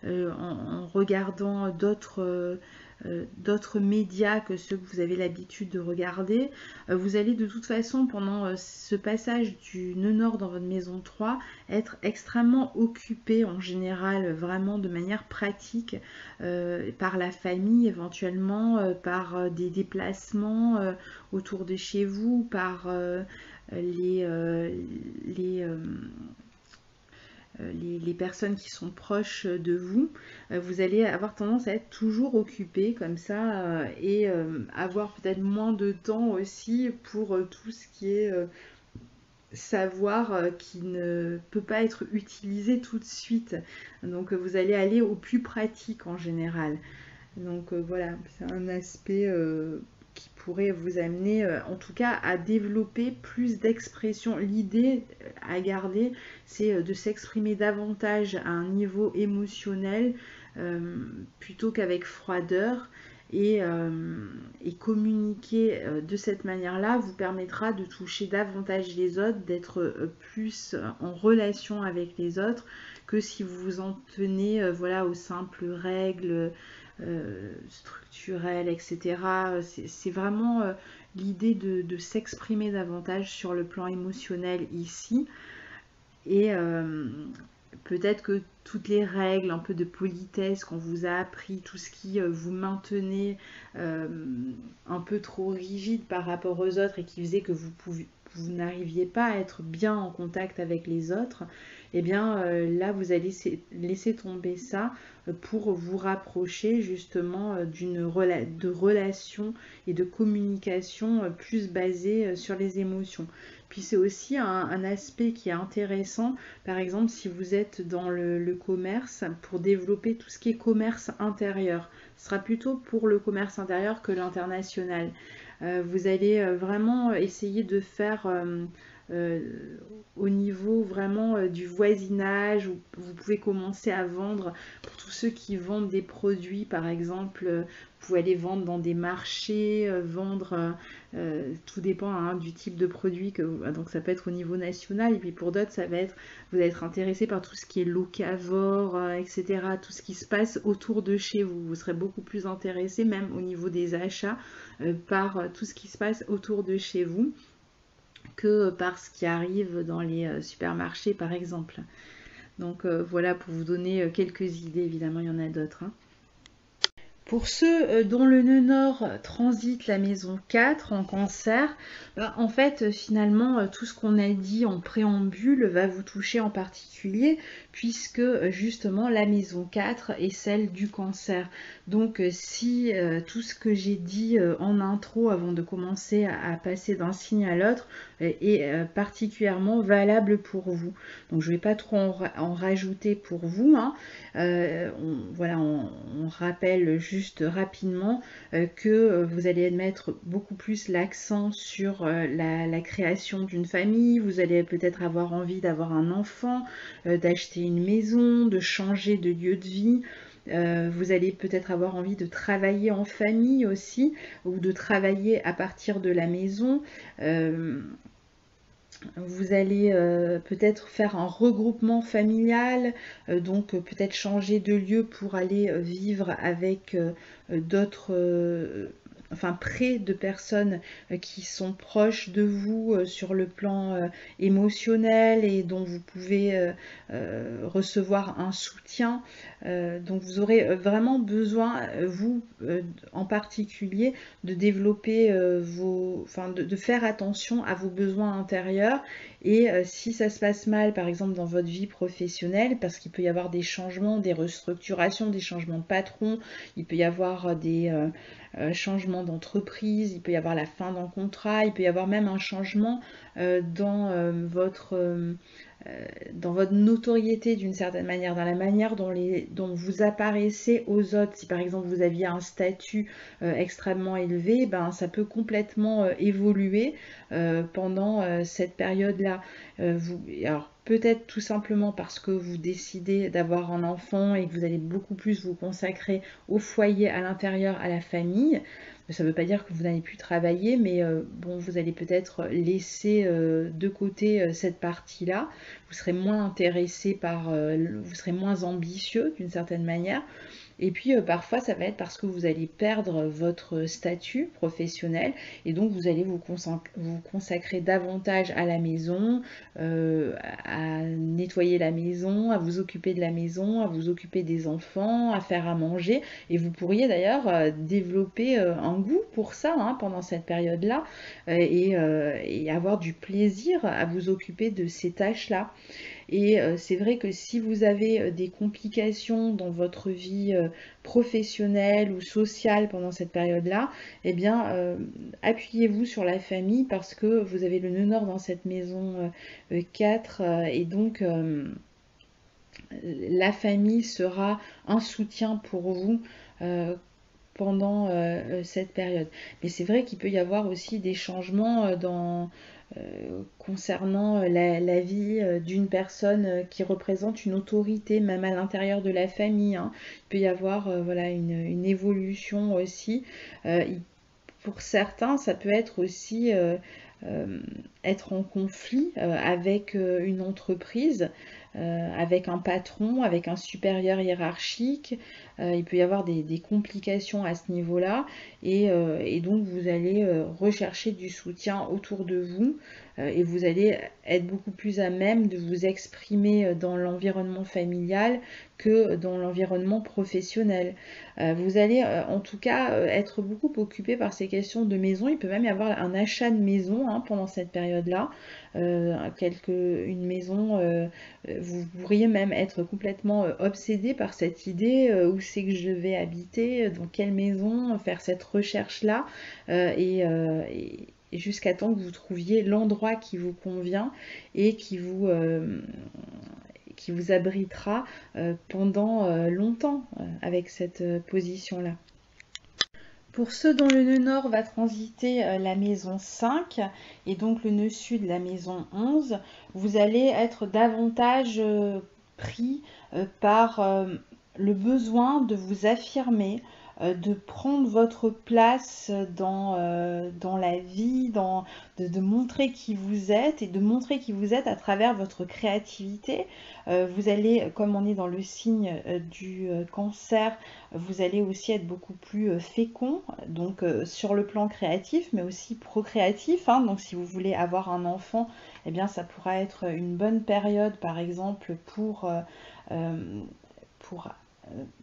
en regardant d'autres médias que ceux que vous avez l'habitude de regarder. Vous allez de toute façon pendant ce passage du nœud nord dans votre maison 3 être extrêmement occupé en général, vraiment de manière pratique, par la famille éventuellement, par des déplacements autour de chez vous, par les personnes qui sont proches de vous. Vous allez avoir tendance à être toujours occupé comme ça et avoir peut-être moins de temps aussi pour tout ce qui est savoir qui ne peut pas être utilisé tout de suite. Donc vous allez aller au plus pratique en général. Donc voilà, c'est un aspect qui pourrait vous amener en tout cas à développer plus d'expression. L'idée à garder, c'est de s'exprimer davantage à un niveau émotionnel plutôt qu'avec froideur. Et communiquer de cette manière-là vous permettra de toucher davantage les autres, d'être plus en relation avec les autres que si vous vous en tenez voilà, aux simples règles structurelles, etc. C'est vraiment l'idée de s'exprimer davantage sur le plan émotionnel ici. Et peut-être que toutes les règles un peu de politesse qu'on vous a appris, tout ce qui vous maintenait un peu trop rigide par rapport aux autres et qui faisait que vous n'arriviez pas à être bien en contact avec les autres, et eh bien là vous allez laisser tomber ça pour vous rapprocher justement de relations et de communication plus basées sur les émotions. Puis c'est aussi un aspect qui est intéressant, par exemple si vous êtes dans le commerce, pour développer tout ce qui est commerce intérieur. Ce sera plutôt pour le commerce intérieur que l'international. Vous allez vraiment essayer de faire au niveau vraiment du voisinage, où vous pouvez commencer à vendre pour tous ceux qui vendent des produits, par exemple, vous pouvez aller vendre dans des marchés, vendre, tout dépend hein, du type de produit, donc ça peut être au niveau national, et puis pour d'autres, ça va être, vous allez être intéressé par tout ce qui est locavore, etc., tout ce qui se passe autour de chez vous. Vous serez beaucoup plus intéressé, même au niveau des achats, par tout ce qui se passe autour de chez vous, que par ce qui arrive dans les supermarchés par exemple. Donc voilà pour vous donner quelques idées, évidemment il y en a d'autres. Hein. Pour ceux dont le nœud nord transite la maison 4 en cancer, en fait finalement tout ce qu'on a dit en préambule va vous toucher en particulier puisque justement la maison 4 est celle du cancer. Donc si tout ce que j'ai dit en intro avant de commencer à passer d'un signe à l'autre est particulièrement valable pour vous. Donc je ne vais pas trop en rajouter pour vous, hein. Voilà, on rappelle juste rapidement que vous allez mettre beaucoup plus l'accent sur la création d'une famille. Vous allez peut-être avoir envie d'avoir un enfant, d'acheter une maison, de changer de lieu de vie. Vous allez peut-être avoir envie de travailler en famille aussi, ou de travailler à partir de la maison. Vous allez peut-être faire un regroupement familial, donc peut-être changer de lieu pour aller vivre avec d'autres, enfin près de personnes qui sont proches de vous sur le plan émotionnel et dont vous pouvez recevoir un soutien. Donc vous aurez vraiment besoin, vous en particulier, de développer de faire attention à vos besoins intérieurs. Et si ça se passe mal, par exemple dans votre vie professionnelle, parce qu'il peut y avoir des changements, des restructurations, des changements de patron, il peut y avoir des changement d'entreprise, il peut y avoir la fin d'un contrat, il peut y avoir même un changement dans votre notoriété d'une certaine manière, dans la manière dont vous apparaissez aux autres. Si par exemple vous aviez un statut extrêmement élevé, ben, ça peut complètement évoluer pendant cette période-là. Alors peut-être tout simplement parce que vous décidez d'avoir un enfant et que vous allez beaucoup plus vous consacrer au foyer, à l'intérieur, à la famille. Ça ne veut pas dire que vous n'allez plus travailler, mais bon, vous allez peut-être laisser de côté cette partie-là. Vous serez moins intéressé vous serez moins ambitieux d'une certaine manière. Et puis parfois ça va être parce que vous allez perdre votre statut professionnel et donc vous allez vous consacrer davantage à la maison, à nettoyer la maison, à vous occuper de la maison, à vous occuper des enfants, à faire à manger. Et vous pourriez d'ailleurs développer un goût pour ça hein, pendant cette période-là et avoir du plaisir à vous occuper de ces tâches-là. Et c'est vrai que si vous avez des complications dans votre vie professionnelle ou sociale pendant cette période-là, eh bien, appuyez-vous sur la famille parce que vous avez le nœud nord dans cette maison 4 et donc la famille sera un soutien pour vous pendant cette période. Mais c'est vrai qu'il peut y avoir aussi des changements concernant la vie d'une personne qui représente une autorité, même à l'intérieur de la famille. Hein. Il peut y avoir voilà, une évolution aussi. Pour certains, ça peut être aussi être en conflit avec une entreprise, avec un patron, avec un supérieur hiérarchique. Il peut y avoir des complications à ce niveau-là et donc vous allez rechercher du soutien autour de vous et vous allez être beaucoup plus à même de vous exprimer dans l'environnement familial que dans l'environnement professionnel. Vous allez en tout cas être beaucoup occupé par ces questions de maison. Il peut même y avoir un achat de maison hein, pendant cette période-là. Une maison, vous pourriez même être complètement obsédé par cette idée où c'est que je vais habiter, dans quelle maison, faire cette recherche-là et jusqu'à temps que vous trouviez l'endroit qui vous convient et qui vous abritera pendant longtemps avec cette position-là. Pour ceux dont le nœud nord va transiter la maison 5 et donc le nœud sud la maison 11, vous allez être davantage pris par le besoin de vous affirmer, de prendre votre place dans la vie, de montrer qui vous êtes et de montrer qui vous êtes à travers votre créativité. Vous allez, comme on est dans le signe du cancer, vous allez aussi être beaucoup plus fécond, donc sur le plan créatif, mais aussi procréatif. Hein, donc si vous voulez avoir un enfant, eh bien ça pourra être une bonne période, par exemple, pour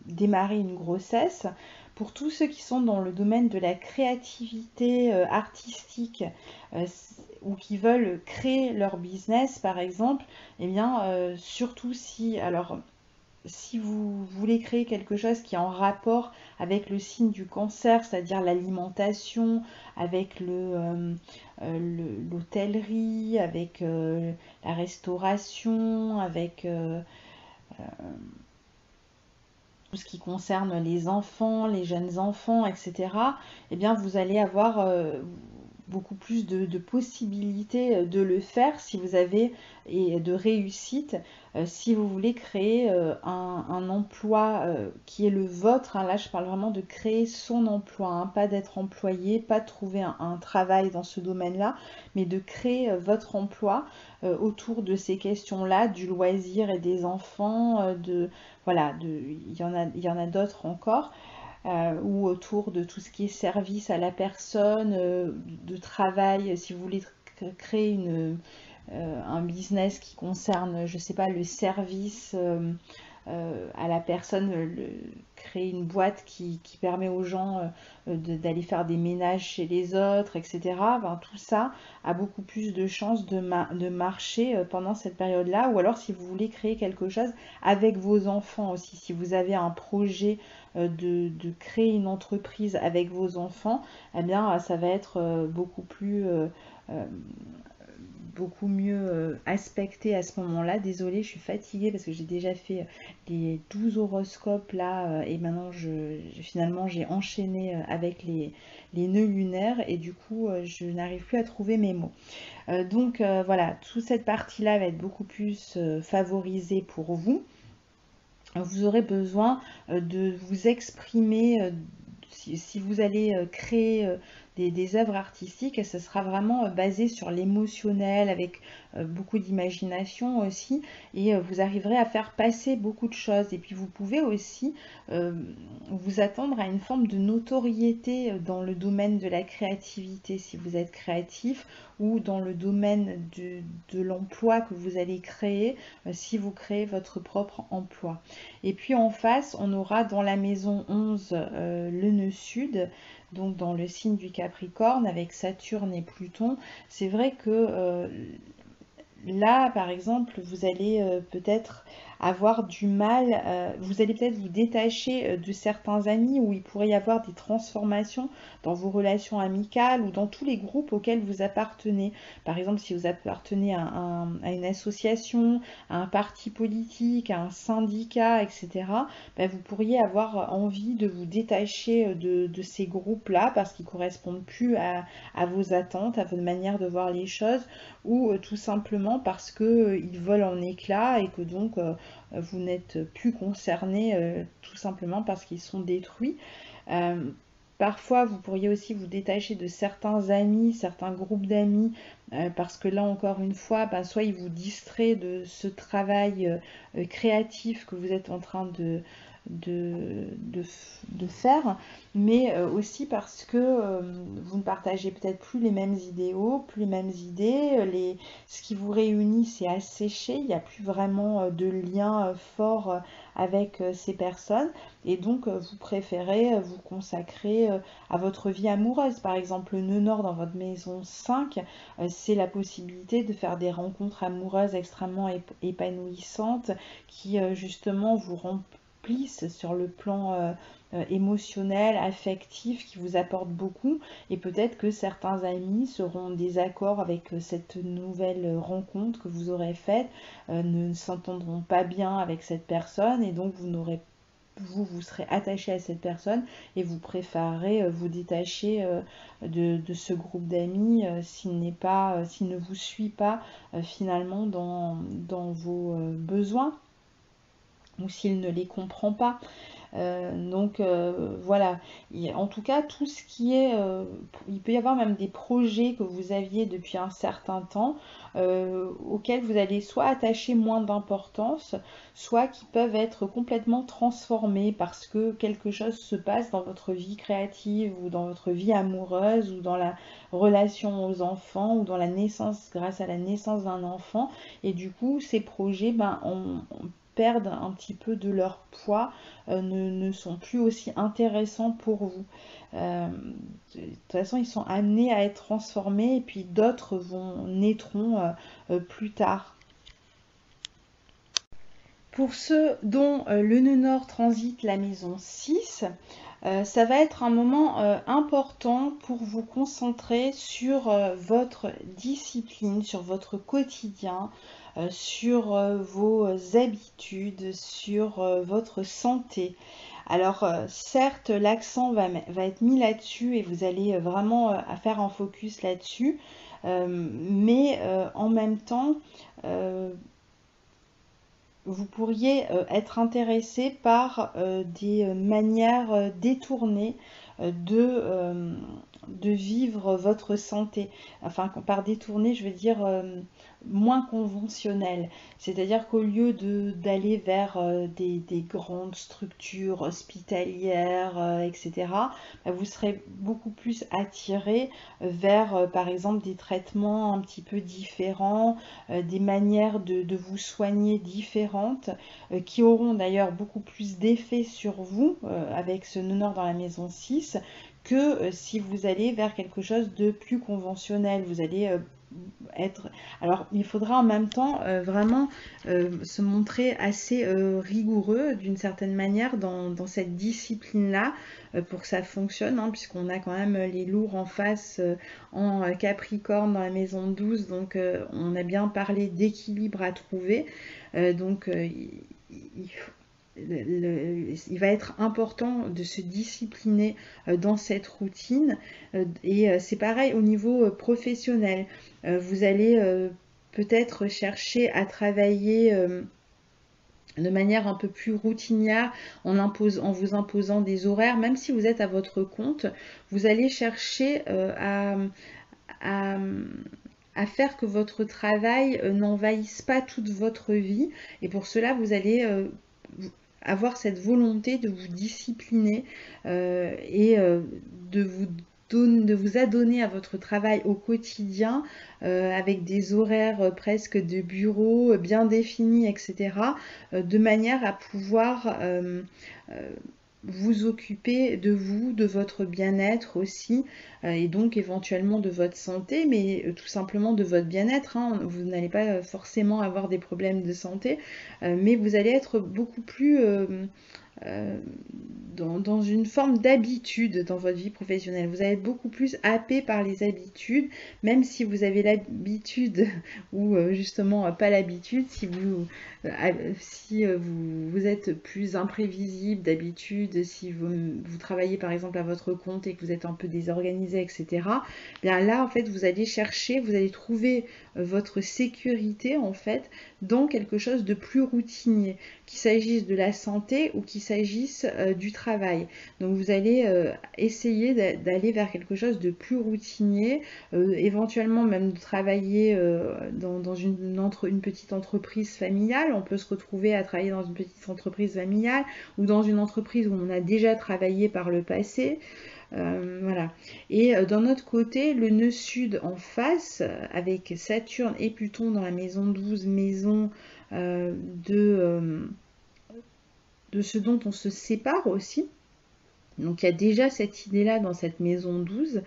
démarrer une grossesse. Pour tous ceux qui sont dans le domaine de la créativité artistique ou qui veulent créer leur business par exemple, eh bien surtout si vous voulez créer quelque chose qui est en rapport avec le signe du cancer, c'est-à-dire l'alimentation, avec l'hôtellerie, avec la restauration, avec tout ce qui concerne les enfants, les jeunes enfants, etc., eh bien vous allez avoir beaucoup plus de possibilités de le faire si vous avez et de réussite si vous voulez créer un emploi qui est le vôtre. Hein. Là, je parle vraiment de créer son emploi, hein, pas d'être employé, pas de trouver un travail dans ce domaine-là, mais de créer votre emploi autour de ces questions-là, du loisir et des enfants, voilà, il y en a d'autres encore ou autour de tout ce qui est service à la personne, de travail, si vous voulez créer un business qui concerne, je sais pas, le service à la personne, créer une boîte qui permet aux gens d'aller faire des ménages chez les autres, etc. Ben, tout ça a beaucoup plus de chances de marcher pendant cette période-là. Ou alors si vous voulez créer quelque chose avec vos enfants aussi, si vous avez un projet de créer une entreprise avec vos enfants, eh bien ça va être beaucoup mieux aspecté à ce moment-là. Désolée, je suis fatiguée parce que j'ai déjà fait les 12 horoscopes là et maintenant finalement j'ai enchaîné avec les nœuds lunaires et du coup je n'arrive plus à trouver mes mots. Donc voilà, toute cette partie-là va être beaucoup plus favorisée pour vous. Vous aurez besoin de vous exprimer si vous allez créer des œuvres artistiques, ce sera vraiment basé sur l'émotionnel, avec beaucoup d'imagination aussi, et vous arriverez à faire passer beaucoup de choses. Et puis vous pouvez aussi vous attendre à une forme de notoriété dans le domaine de la créativité, si vous êtes créatif, ou dans le domaine de l'emploi que vous allez créer, si vous créez votre propre emploi. Et puis en face, on aura dans la maison 11 le nœud sud, donc dans le signe du Capricorne avec Saturne et Pluton. C'est vrai que là, par exemple, vous allez peut-être avoir du mal, vous allez peut-être vous détacher de certains amis où il pourrait y avoir des transformations dans vos relations amicales ou dans tous les groupes auxquels vous appartenez. Par exemple, si vous appartenez à une association, à un parti politique, à un syndicat, etc., ben, vous pourriez avoir envie de vous détacher de ces groupes-là parce qu'ils ne correspondent plus à vos attentes, à votre manière de voir les choses, ou tout simplement parce qu'ils volent en éclats et que donc vous n'êtes plus concerné tout simplement parce qu'ils sont détruits. Parfois, vous pourriez aussi vous détacher de certains amis, certains groupes d'amis, parce que là, encore une fois, ben, soit ils vous distraient de ce travail créatif que vous êtes en train de faire, mais aussi parce que vous ne partagez peut-être plus les mêmes idéaux, plus les mêmes idées, ce qui vous réunit c'est asséché, il n'y a plus vraiment de lien fort avec ces personnes et donc vous préférez vous consacrer à votre vie amoureuse. Par exemple, le nœud nord dans votre maison 5, c'est la possibilité de faire des rencontres amoureuses extrêmement épanouissantes qui justement vous remplissent sur le plan émotionnel, affectif, qui vous apportent beaucoup. Et peut-être que certains amis seront en désaccord avec cette nouvelle rencontre que vous aurez faite, ne s'entendront pas bien avec cette personne et donc vous serez attaché à cette personne et vous préférerez vous détacher de ce groupe d'amis s'il ne vous suit pas finalement dans vos besoins ou s'il ne les comprend pas. Donc voilà, en tout cas tout ce qui est, il peut y avoir même des projets que vous aviez depuis un certain temps auxquels vous allez soit attacher moins d'importance, soit qui peuvent être complètement transformés parce que quelque chose se passe dans votre vie créative ou dans votre vie amoureuse ou dans la relation aux enfants ou dans la naissance, grâce à la naissance d'un enfant, et du coup ces projets perdent un petit peu de leur poids, ne sont plus aussi intéressants pour vous. De toute façon, ils sont amenés à être transformés et puis d'autres naîtront plus tard. Pour ceux dont le nœud nord transite la maison 6, ça va être un moment important pour vous concentrer sur votre discipline, sur votre quotidien, sur vos habitudes, sur votre santé. Alors certes, l'accent va être mis là-dessus et vous allez vraiment faire un focus là-dessus, mais en même temps, vous pourriez être intéressé par des manières détournées de vivre votre santé. Enfin, par détourné, je veux dire moins conventionnel. C'est-à-dire qu'au lieu d'aller vers des grandes structures hospitalières, etc., vous serez beaucoup plus attiré vers, par exemple, des traitements un petit peu différents, des manières de vous soigner différentes, qui auront d'ailleurs beaucoup plus d'effet sur vous avec ce nœud nord dans la maison 6 que si vous allez vers quelque chose de plus conventionnel. Vous allez être... Alors, il faudra en même temps vraiment se montrer assez rigoureux d'une certaine manière dans cette discipline-là pour que ça fonctionne, hein, puisqu'on a quand même les lourds en face en Capricorne dans la maison 12, donc on a bien parlé d'équilibre à trouver. Donc, il va être important de se discipliner dans cette routine et c'est pareil au niveau professionnel. Vous allez peut-être chercher à travailler de manière un peu plus routinière en vous imposant des horaires, même si vous êtes à votre compte, vous allez chercher à faire que votre travail n'envahisse pas toute votre vie et pour cela vous allez avoir cette volonté de vous discipliner et de vous adonner à votre travail au quotidien avec des horaires presque de bureau bien définis, etc. De manière à pouvoir vous occuper de vous, de votre bien-être aussi, et donc éventuellement de votre santé, mais tout simplement de votre bien-être, hein. Vous n'allez pas forcément avoir des problèmes de santé, mais vous allez être beaucoup plus dans une forme d'habitude dans votre vie professionnelle. Vous allez être beaucoup plus happé par les habitudes, même si vous avez l'habitude ou justement pas l'habitude, si vous êtes plus imprévisible d'habitude, si vous travaillez par exemple à votre compte et que vous êtes un peu désorganisé, etc. Bien là, en fait, vous allez chercher, vous allez trouver votre sécurité en fait dans quelque chose de plus routinier, qu'il s'agisse de la santé ou qu'il s'agisse du travail. Donc vous allez essayer d'aller vers quelque chose de plus routinier, éventuellement même de travailler dans une petite entreprise familiale. On peut se retrouver à travailler dans une petite entreprise familiale ou dans une entreprise où on a déjà travaillé par le passé. Voilà. Et d'un autre côté, le nœud sud en face, avec Saturne et Pluton dans la maison 12, maison de ce dont on se sépare aussi. Donc il y a déjà cette idée-là dans cette maison 12,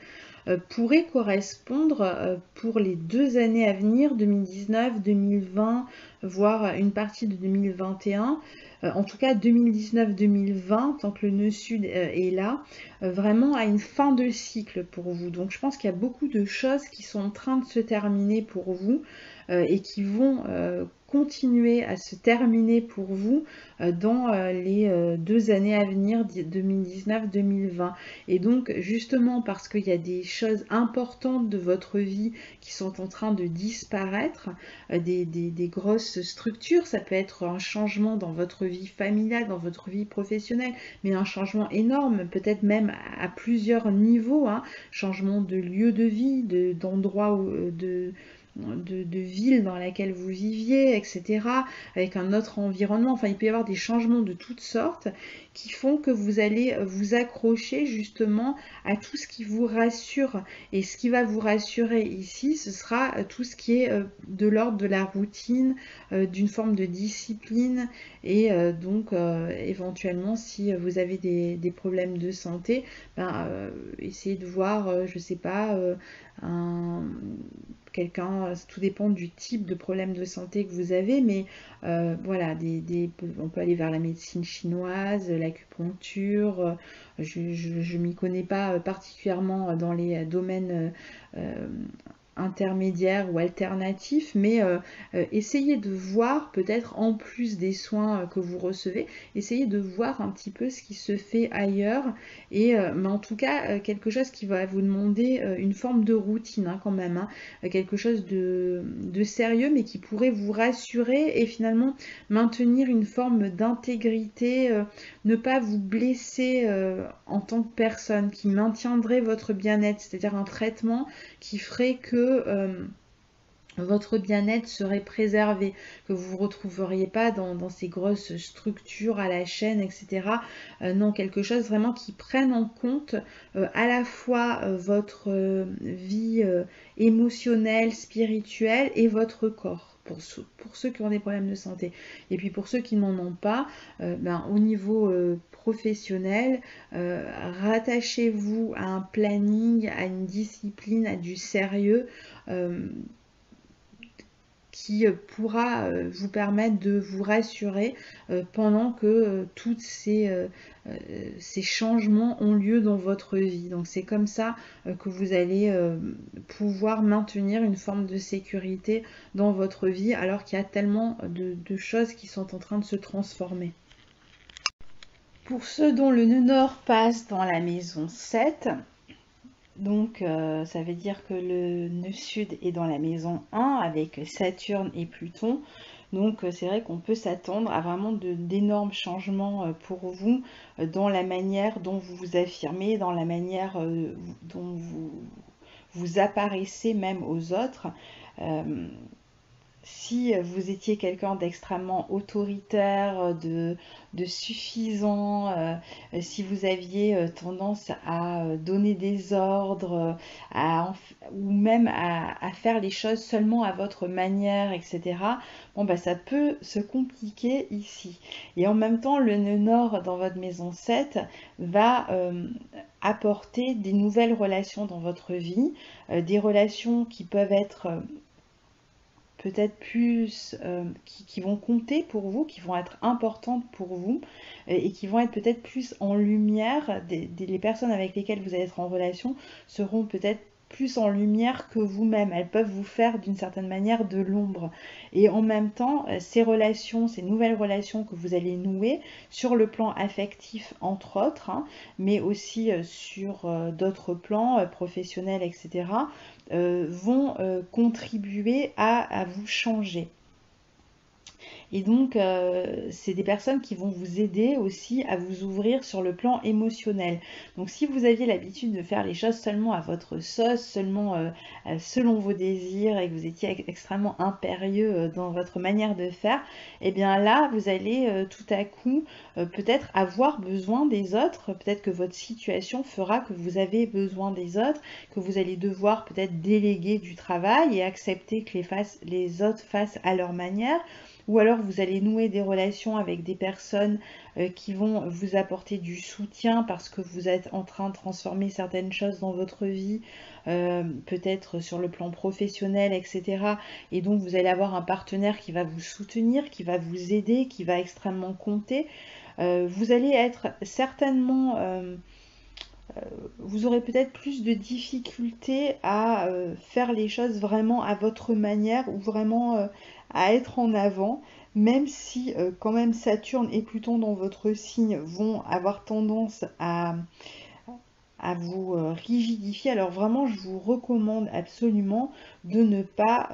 pourrait correspondre pour les 2 années à venir, 2019, 2020, voire une partie de 2021, en tout cas 2019-2020, tant que le nœud sud est là, vraiment à une fin de cycle pour vous. Donc je pense qu'il y a beaucoup de choses qui sont en train de se terminer pour vous et qui vont continuer à se terminer pour vous dans les 2 années à venir, 2019-2020. Et donc justement parce qu'il y a des choses importantes de votre vie qui sont en train de disparaître, des grosses structures, ça peut être un changement dans votre vie familiale, dans votre vie professionnelle, mais un changement énorme, peut-être même à plusieurs niveaux, hein, changement de lieu de vie, d'endroit de ville dans laquelle vous viviez, etc., avec un autre environnement. Enfin, il peut y avoir des changements de toutes sortes qui font que vous allez vous accrocher justement à tout ce qui vous rassure. Et ce qui va vous rassurer ici, ce sera tout ce qui est de l'ordre de la routine, d'une forme de discipline. Et donc, éventuellement, si vous avez des problèmes de santé, ben, essayez de voir, je sais pas, quelqu'un, tout dépend du type de problème de santé que vous avez, mais voilà, on peut aller vers la médecine chinoise, l'acupuncture. Je m'y connais pas particulièrement dans les domaines intermédiaires ou alternatifs, mais essayez de voir peut-être en plus des soins que vous recevez, essayez de voir un petit peu ce qui se fait ailleurs, et mais en tout cas quelque chose qui va vous demander une forme de routine hein, quand même, hein, quelque chose de sérieux mais qui pourrait vous rassurer et finalement maintenir une forme d'intégrité, ne pas vous blesser en tant que personne, qui maintiendrait votre bien-être, c'est-à-dire un traitement qui ferait que votre bien-être serait préservé, que vous ne vous retrouveriez pas dans ces grosses structures à la chaîne, etc. Non, quelque chose vraiment qui prenne en compte à la fois votre vie émotionnelle, spirituelle et votre corps. Pour ceux qui ont des problèmes de santé. Et puis pour ceux qui n'en ont pas, ben, au niveau professionnel, rattachez-vous à un planning, à une discipline, à du sérieux. Qui pourra vous permettre de vous rassurer pendant que tous ces changements ont lieu dans votre vie. Donc c'est comme ça que vous allez pouvoir maintenir une forme de sécurité dans votre vie alors qu'il y a tellement de choses qui sont en train de se transformer. Pour ceux dont le nœud nord passe dans la maison 7, donc ça veut dire que le nœud sud est dans la maison 1 avec Saturne et Pluton. Donc c'est vrai qu'on peut s'attendre à vraiment d'énormes changements pour vous dans la manière dont vous vous affirmez, dans la manière dont vous apparaissez même aux autres. Si vous étiez quelqu'un d'extrêmement autoritaire, de suffisant, si vous aviez tendance à donner des ordres, ou même à faire les choses seulement à votre manière, etc., bon, bah, ça peut se compliquer ici. Et en même temps, le nœud nord dans votre maison 7 va apporter des nouvelles relations dans votre vie, des relations qui peuvent être peut-être plus, qui vont compter pour vous, qui vont être importantes pour vous et qui vont être peut-être plus en lumière. Les personnes avec lesquelles vous allez être en relation seront peut-être plus en lumière que vous-même. Elles peuvent vous faire d'une certaine manière de l'ombre. Et en même temps, ces relations, ces nouvelles relations que vous allez nouer sur le plan affectif entre autres, hein, mais aussi sur d'autres plans professionnels, etc., vont contribuer à vous changer. Et donc, c'est des personnes qui vont vous aider aussi à vous ouvrir sur le plan émotionnel. Donc, si vous aviez l'habitude de faire les choses seulement à votre sauce, seulement selon vos désirs et que vous étiez extrêmement impérieux dans votre manière de faire, eh bien là, vous allez tout à coup peut-être avoir besoin des autres. Peut-être que votre situation fera que vous avez besoin des autres, que vous allez devoir peut-être déléguer du travail et accepter que les autres fassent à leur manière. Ou alors vous allez nouer des relations avec des personnes qui vont vous apporter du soutien parce que vous êtes en train de transformer certaines choses dans votre vie, peut-être sur le plan professionnel, etc. Et donc vous allez avoir un partenaire qui va vous soutenir, qui va vous aider, qui va extrêmement compter. Vous allez être certainement... vous aurez peut-être plus de difficultés à faire les choses vraiment à votre manière ou vraiment à être en avant, même si quand même Saturne et Pluton dans votre signe vont avoir tendance à vous rigidifier. Alors vraiment, je vous recommande absolument de ne pas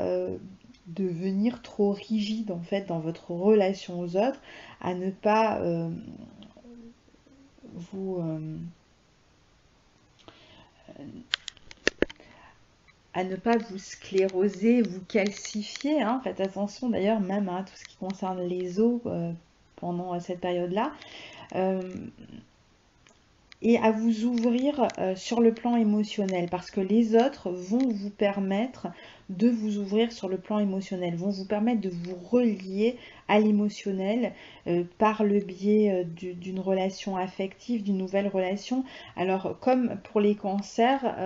devenir trop rigide en fait dans votre relation aux autres, à ne pas vous à ne pas vous scléroser, vous calcifier, hein. Faites attention d'ailleurs même à tout ce qui concerne les os pendant cette période-là. Et à vous ouvrir sur le plan émotionnel, parce que les autres vont vous permettre de vous ouvrir sur le plan émotionnel, vont vous permettre de vous relier à l'émotionnel par le biais d'une relation affective, d'une nouvelle relation. Alors comme pour les cancers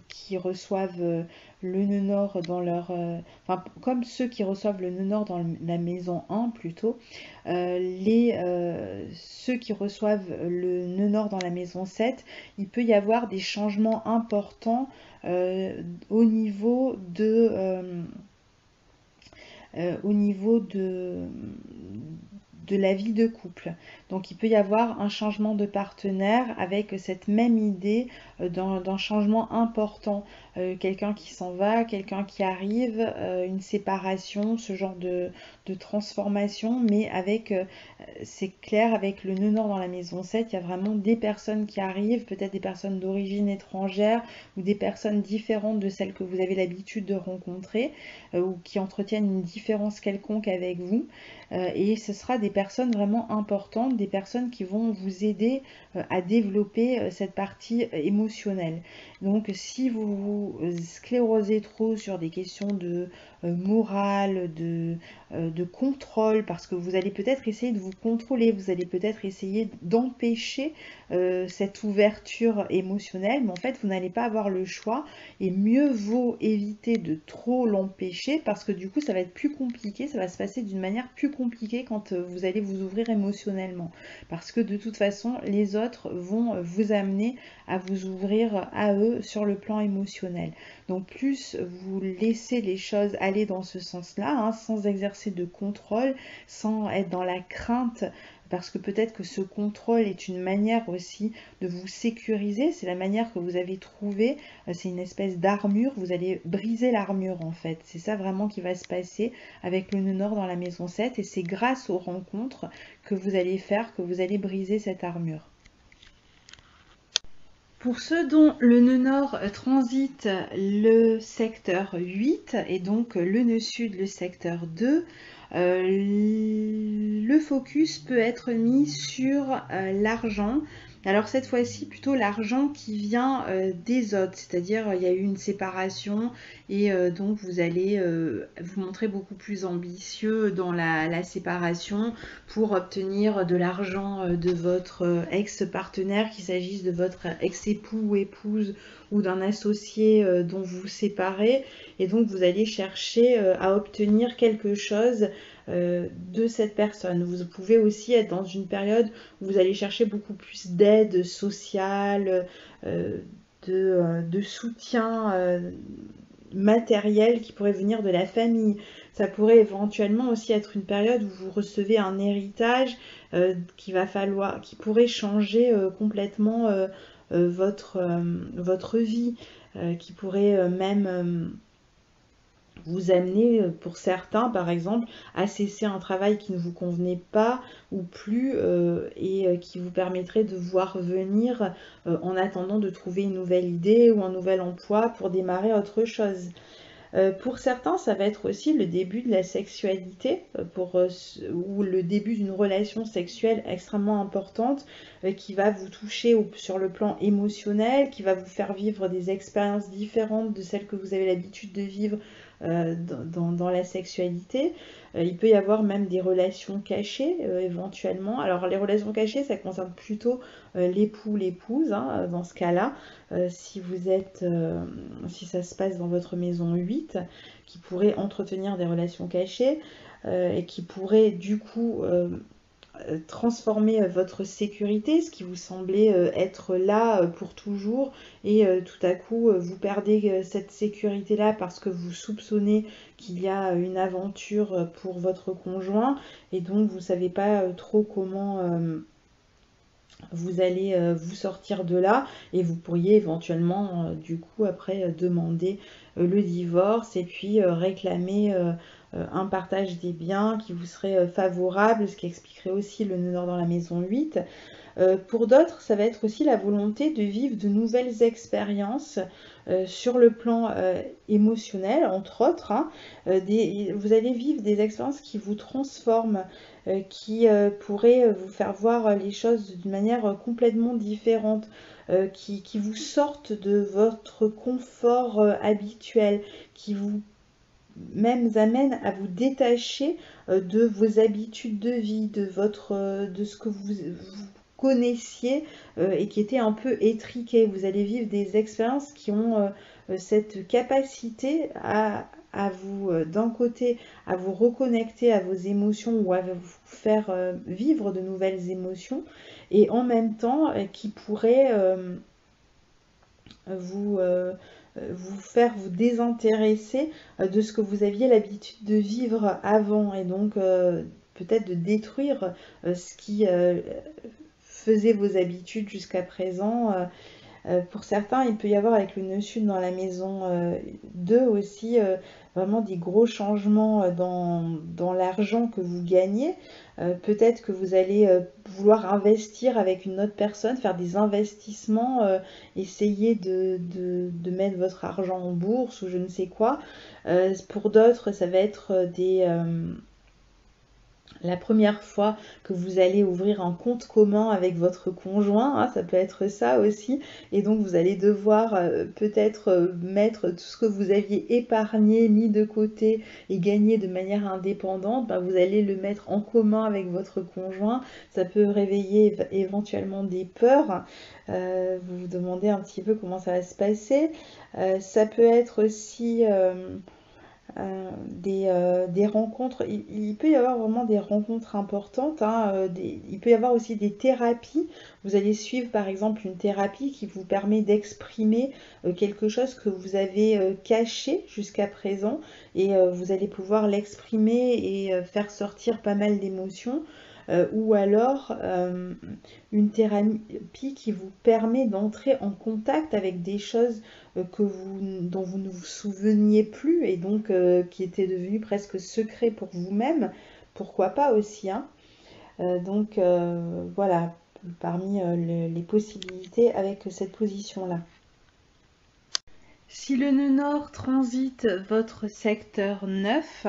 qui reçoivent le nœud nord dans leur... enfin, comme ceux qui reçoivent le nœud nord dans la maison 1 plutôt, ceux qui reçoivent le nœud nord dans la maison 7, il peut y avoir des changements importants au niveau de la vie de couple. Donc il peut y avoir un changement de partenaire avec cette même idée d'un changement important. Quelqu'un qui s'en va, quelqu'un qui arrive, une séparation, ce genre de transformation, mais avec, c'est clair, avec le nœud nord dans la maison 7, il y a vraiment des personnes qui arrivent, peut-être des personnes d'origine étrangère ou des personnes différentes de celles que vous avez l'habitude de rencontrer ou qui entretiennent une différence quelconque avec vous. Et ce sera des personnes vraiment importantes, des personnes qui vont vous aider à développer cette partie émotionnelle. Donc si vous vous sclérosez trop sur des questions de morale, de contrôle, parce que vous allez peut-être essayer de vous contrôler, vous allez peut-être essayer d'empêcher cette ouverture émotionnelle, mais en fait vous n'allez pas avoir le choix et mieux vaut éviter de trop l'empêcher parce que du coup ça va être plus compliqué, ça va se passer d'une manière plus compliquée quand vous allez vous ouvrir émotionnellement, parce que de toute façon les autres vont vous amener à vous ouvrir à eux sur le plan émotionnel. Donc plus vous laissez les choses aller dans ce sens-là, hein, sans exercer de contrôle, sans être dans la crainte, parce que peut-être que ce contrôle est une manière aussi de vous sécuriser, c'est la manière que vous avez trouvée, c'est une espèce d'armure, vous allez briser l'armure en fait, c'est ça vraiment qui va se passer avec le nœud nord dans la maison 7 et c'est grâce aux rencontres que vous allez faire que vous allez briser cette armure. Pour ceux dont le nœud nord transite le secteur 8 et donc le nœud sud le secteur 2, le focus peut être mis sur l'argent. Alors cette fois-ci plutôt l'argent qui vient des autres, c'est-à-dire il y a eu une séparation et donc vous allez vous montrer beaucoup plus ambitieux dans la séparation pour obtenir de l'argent de votre ex-partenaire, qu'il s'agisse de votre ex-époux ou épouse ou d'un associé dont vous vous séparez. Et donc vous allez chercher à obtenir quelque chose de cette personne. Vous pouvez aussi être dans une période où vous allez chercher beaucoup plus d'aide sociale, de soutien matériel qui pourrait venir de la famille. Ça pourrait éventuellement aussi être une période où vous recevez un héritage qui pourrait changer complètement votre vie, qui pourrait même vous amener, pour certains par exemple, à cesser un travail qui ne vous convenait pas ou plus et qui vous permettrait de voir venir en attendant de trouver une nouvelle idée ou un nouvel emploi pour démarrer autre chose. Pour certains, ça va être aussi le début de la sexualité ou le début d'une relation sexuelle extrêmement importante qui va vous toucher sur le plan émotionnel, qui va vous faire vivre des expériences différentes de celles que vous avez l'habitude de vivre dans la sexualité. Il peut y avoir même des relations cachées éventuellement. Alors les relations cachées, ça concerne plutôt l'époux, l'épouse, hein, dans ce cas-là. Si ça se passe dans votre maison 8, qui pourrait entretenir des relations cachées et qui pourrait du coup transformer votre sécurité, ce qui vous semblait être là pour toujours, et tout à coup vous perdez cette sécurité-là parce que vous soupçonnez qu'il y a une aventure pour votre conjoint, et donc vous ne savez pas trop comment vous allez vous sortir de là, et vous pourriez éventuellement du coup après demander le divorce et puis réclamer un partage des biens qui vous serait favorable, ce qui expliquerait aussi le nœud nord dans la maison 8. Pour d'autres, ça va être aussi la volonté de vivre de nouvelles expériences sur le plan émotionnel, entre autres. Hein. Vous allez vivre des expériences qui vous transforment, qui pourraient vous faire voir les choses d'une manière complètement différente, qui vous sortent de votre confort habituel, qui vous même amènent à vous détacher de vos habitudes de vie, de ce que vous connaissiez et qui était un peu étriqué. Vous allez vivre des expériences qui ont cette capacité à vous, d'un côté, à vous reconnecter à vos émotions ou à vous faire vivre de nouvelles émotions, et en même temps qui pourraient vous, vous faire vous désintéresser de ce que vous aviez l'habitude de vivre avant, et donc peut-être de détruire ce qui faisait vos habitudes jusqu'à présent. Pour certains, il peut y avoir avec le nœud sud dans la maison 2 aussi vraiment des gros changements dans l'argent que vous gagnez. Peut-être que vous allez vouloir investir avec une autre personne, faire des investissements, essayer de mettre votre argent en bourse ou je ne sais quoi. Pour d'autres, ça va être la première fois que vous allez ouvrir un compte commun avec votre conjoint, hein, ça peut être ça aussi, et donc vous allez devoir peut-être mettre tout ce que vous aviez épargné, mis de côté et gagné de manière indépendante, ben, vous allez le mettre en commun avec votre conjoint. Ça peut réveiller éventuellement des peurs, vous vous demandez un petit peu comment ça va se passer. Ça peut être aussi des rencontres, il peut y avoir vraiment des rencontres importantes, hein, il peut y avoir aussi des thérapies. Vous allez suivre par exemple une thérapie qui vous permet d'exprimer quelque chose que vous avez caché jusqu'à présent, et vous allez pouvoir l'exprimer et faire sortir pas mal d'émotions. Ou alors une thérapie qui vous permet d'entrer en contact avec des choses dont vous ne vous souveniez plus, et donc qui étaient devenues presque secrets pour vous-même. Pourquoi pas aussi, hein. Donc voilà, parmi les possibilités avec cette position-là. Si le nœud nord transite votre secteur 9,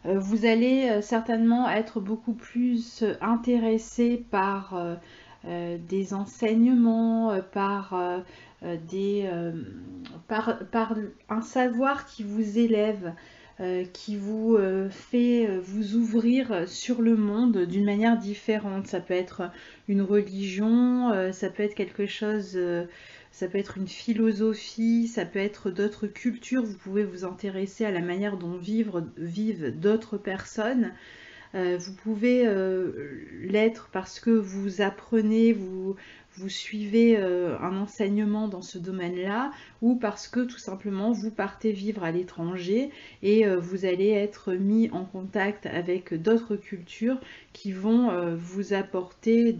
vous allez certainement être beaucoup plus intéressé par des enseignements, par un savoir qui vous élève, qui vous fait vous ouvrir sur le monde d'une manière différente. Ça peut être une religion, ça peut être quelque chose, ça peut être une philosophie, ça peut être d'autres cultures. Vous pouvez vous intéresser à la manière dont vivent d'autres personnes. Vous pouvez l'être parce que vous apprenez, vous suivez un enseignement dans ce domaine-là, ou parce que tout simplement vous partez vivre à l'étranger et vous allez être mis en contact avec d'autres cultures qui vont vous apporter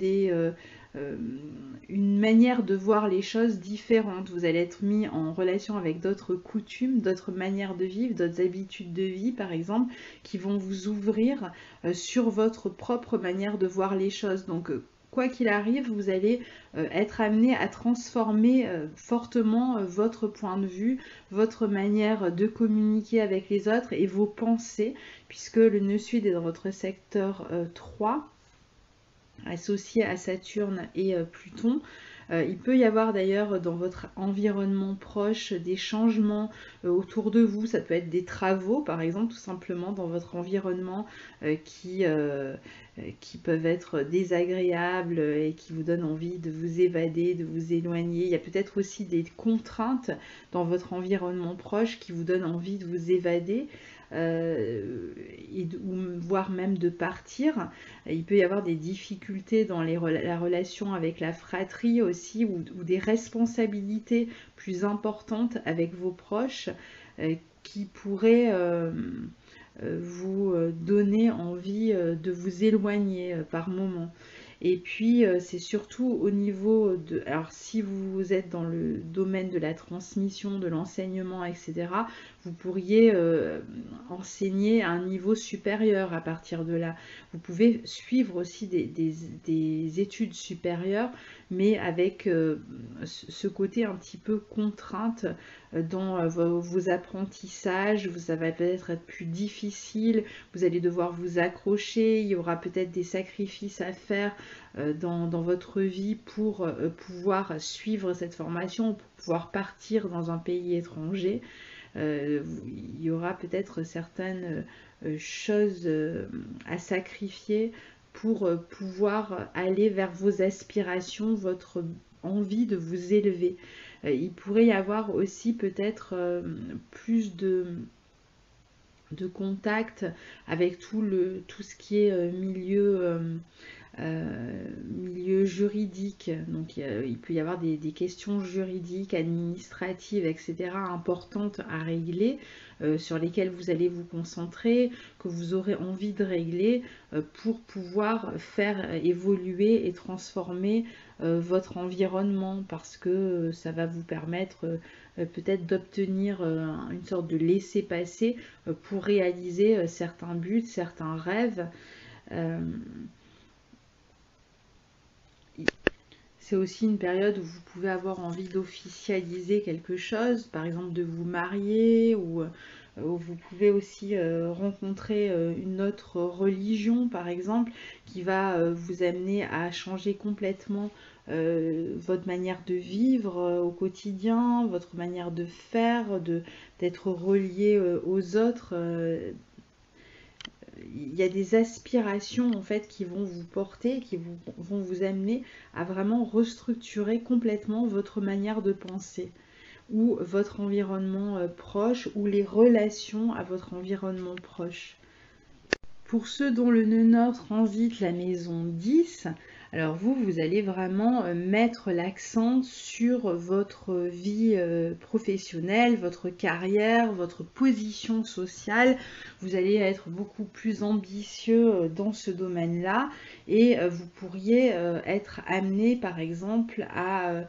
une manière de voir les choses différentes. Vous allez être mis en relation avec d'autres coutumes, d'autres manières de vivre, d'autres habitudes de vie par exemple, qui vont vous ouvrir sur votre propre manière de voir les choses. Donc quoi qu'il arrive, vous allez être amené à transformer fortement votre point de vue, votre manière de communiquer avec les autres et vos pensées, puisque le nœud sud est dans votre secteur 3, associé à Saturne et Pluton. Il peut y avoir d'ailleurs dans votre environnement proche des changements autour de vous. Ça peut être des travaux, par exemple, tout simplement dans votre environnement qui peuvent être désagréables et qui vous donnent envie de vous évader, de vous éloigner. Il y a peut-être aussi des contraintes dans votre environnement proche qui vous donnent envie de vous évader. Voire même de partir. Il peut y avoir des difficultés dans la relation avec la fratrie aussi, ou des responsabilités plus importantes avec vos proches qui pourraient vous donner envie de vous éloigner par moment. Et puis c'est surtout au niveau de... Alors si vous êtes dans le domaine de la transmission, de l'enseignement, etc., vous pourriez enseigner à un niveau supérieur à partir de là. Vous pouvez suivre aussi des études supérieures, mais avec ce côté un petit peu contrainte dans vos apprentissages. Ça va peut-être être plus difficile, vous allez devoir vous accrocher, il y aura peut-être des sacrifices à faire dans votre vie pour pouvoir suivre cette formation, pour pouvoir partir dans un pays étranger. Il y aura peut-être certaines choses à sacrifier pour pouvoir aller vers vos aspirations, votre envie de vous élever. Il pourrait y avoir aussi peut-être plus de contact avec tout ce qui est milieu juridique. Donc il peut y avoir des questions juridiques, administratives, etc. importantes à régler, sur lesquelles vous allez vous concentrer, que vous aurez envie de régler pour pouvoir faire évoluer et transformer votre environnement, parce que ça va vous permettre peut-être d'obtenir une sorte de laissez-passer pour réaliser certains buts, certains rêves. C'est aussi une période où vous pouvez avoir envie d'officialiser quelque chose, par exemple de vous marier, ou vous pouvez aussi rencontrer une autre religion, par exemple, qui va vous amener à changer complètement votre manière de vivre au quotidien, votre manière de faire, d'être relié aux autres. Il y a des aspirations en fait qui vont vous porter, vont vous amener à vraiment restructurer complètement votre manière de penser, ou votre environnement proche, ou les relations à votre environnement proche. Pour ceux dont le nœud nord transite la maison 10, alors vous allez vraiment mettre l'accent sur votre vie professionnelle, votre carrière, votre position sociale. Vous allez être beaucoup plus ambitieux dans ce domaine-là, et vous pourriez être amené par exemple à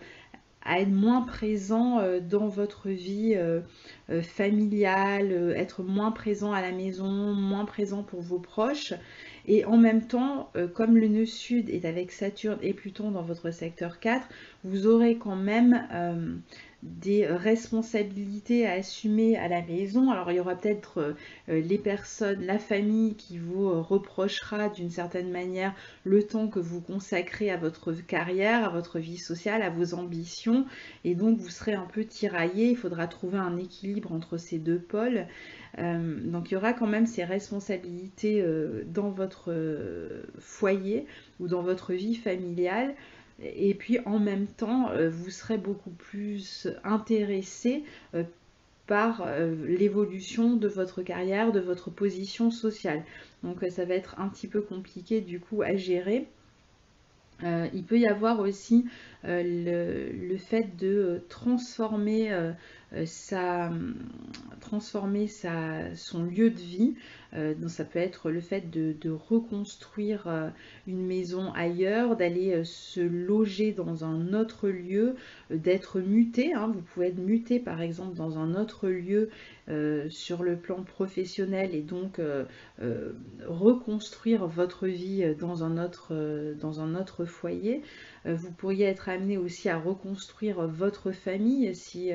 être moins présent dans votre vie familiale, être moins présent à la maison, moins présent pour vos proches. Et en même temps, comme le nœud sud est avec Saturne et Pluton dans votre secteur 4, vous aurez quand même des responsabilités à assumer à la maison. Alors il y aura peut-être les personnes, la famille qui vous reprochera d'une certaine manière le temps que vous consacrez à votre carrière, à votre vie sociale, à vos ambitions, et donc vous serez un peu tiraillé. Il faudra trouver un équilibre entre ces deux pôles. Donc il y aura quand même ces responsabilités dans votre foyer ou dans votre vie familiale. Et puis en même temps, vous serez beaucoup plus intéressé par l'évolution de votre carrière, de votre position sociale. Donc ça va être un petit peu compliqué du coup à gérer. Il peut y avoir aussi le fait de transformer son lieu de vie. Donc ça peut être le fait de reconstruire une maison ailleurs, d'aller se loger dans un autre lieu, d'être muté. Vous pouvez être muté par exemple dans un autre lieu sur le plan professionnel, et donc reconstruire votre vie dans un autre foyer. Vous pourriez être amené aussi à reconstruire votre famille si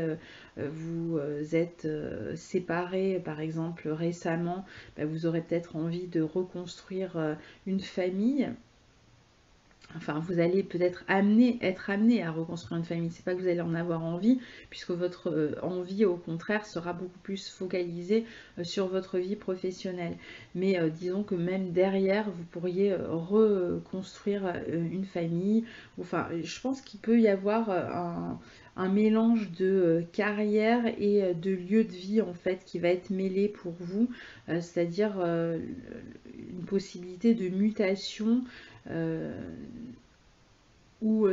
vous êtes séparés par exemple récemment. Vous aurez peut-être envie de reconstruire une famille. Enfin, vous allez peut-être être amené à reconstruire une famille. C'est pas que vous allez en avoir envie, puisque votre envie, au contraire, sera beaucoup plus focalisée sur votre vie professionnelle. Mais disons que même derrière, vous pourriez reconstruire une famille. Enfin, je pense qu'il peut y avoir un mélange de carrière et de lieu de vie en fait qui va être mêlé pour vous, c'est-à-dire une possibilité de mutation ou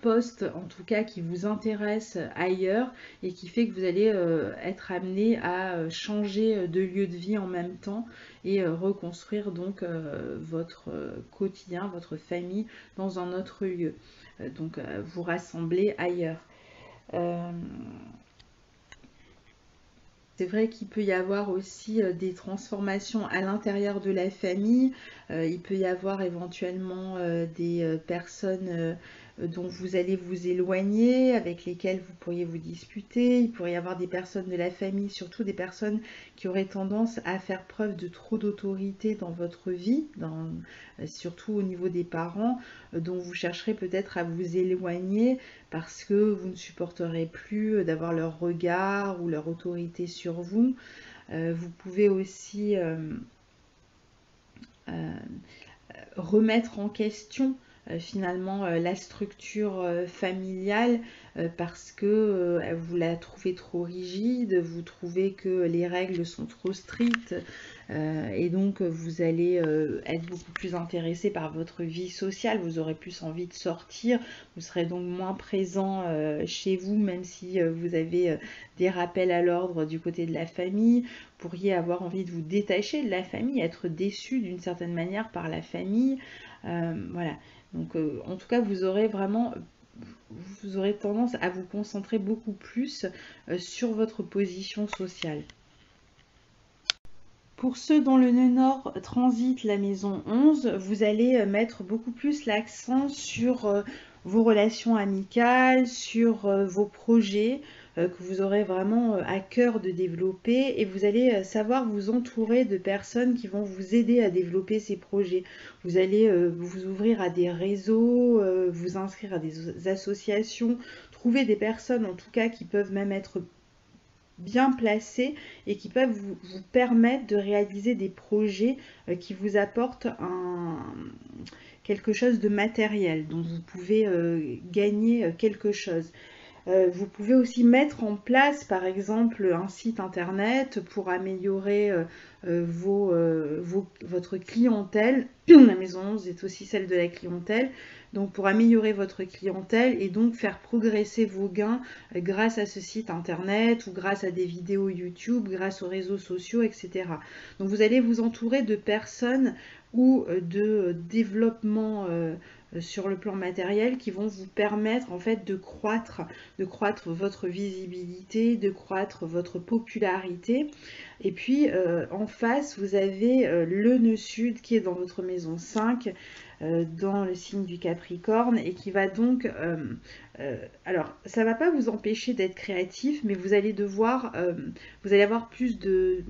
poste en tout cas qui vous intéresse ailleurs et qui fait que vous allez être amené à changer de lieu de vie en même temps et reconstruire donc votre quotidien, votre famille dans un autre lieu. Donc vous rassembler ailleurs. C'est vrai qu'il peut y avoir aussi des transformations à l'intérieur de la famille. Il peut y avoir éventuellement des personnes dont vous allez vous éloigner, avec lesquelles vous pourriez vous disputer. Il pourrait y avoir des personnes de la famille, surtout des personnes qui auraient tendance à faire preuve de trop d'autorité dans votre vie, surtout au niveau des parents, dont vous chercherez peut-être à vous éloigner parce que vous ne supporterez plus d'avoir leur regard ou leur autorité sur vous. Vous pouvez aussi remettre en question finalement la structure familiale parce que vous la trouvez trop rigide, vous trouvez que les règles sont trop strictes et donc vous allez être beaucoup plus intéressé par votre vie sociale, vous aurez plus envie de sortir, vous serez donc moins présent chez vous même si vous avez des rappels à l'ordre du côté de la famille, vous pourriez avoir envie de vous détacher de la famille, être déçu d'une certaine manière par la famille, voilà. Donc en tout cas vous aurez tendance à vous concentrer beaucoup plus sur votre position sociale. Pour ceux dont le nœud nord transite la maison 11, vous allez mettre beaucoup plus l'accent sur vos relations amicales, sur vos projets que vous aurez vraiment à cœur de développer et vous allez savoir vous entourer de personnes qui vont vous aider à développer ces projets. Vous allez vous ouvrir à des réseaux, vous inscrire à des associations, trouver des personnes en tout cas qui peuvent même être bien placés et qui peuvent vous permettre de réaliser des projets qui vous apportent quelque chose de matériel, dont vous pouvez gagner quelque chose. Vous pouvez aussi mettre en place, par exemple, un site internet pour améliorer votre clientèle. La maison 11 est aussi celle de la clientèle. Donc, pour améliorer votre clientèle et donc faire progresser vos gains grâce à ce site internet ou grâce à des vidéos YouTube, grâce aux réseaux sociaux, etc. Donc, vous allez vous entourer de personnes ou de développement sur le plan matériel qui vont vous permettre en fait de croître votre visibilité, de croître votre popularité. Et puis en face, vous avez le nœud sud qui est dans votre maison 5, dans le signe du Capricorne et qui va donc... alors, ça ne va pas vous empêcher d'être créatif, mais vous allez vous allez avoir plus de...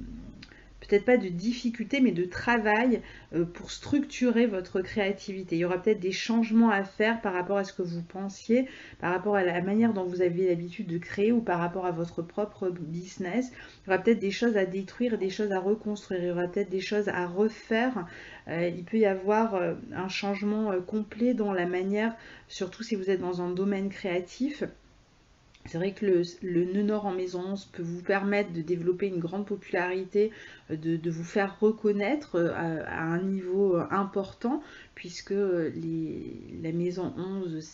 peut-être pas de difficulté, mais de travail pour structurer votre créativité. Il y aura peut-être des changements à faire par rapport à ce que vous pensiez, par rapport à la manière dont vous avez l'habitude de créer ou par rapport à votre propre business. Il y aura peut-être des choses à détruire, des choses à reconstruire, il y aura peut-être des choses à refaire. Il peut y avoir un changement complet dans la manière, surtout si vous êtes dans un domaine créatif. C'est vrai que le nœud nord en maison 11 peut vous permettre de développer une grande popularité, de vous faire reconnaître à un niveau important, puisque la maison 11,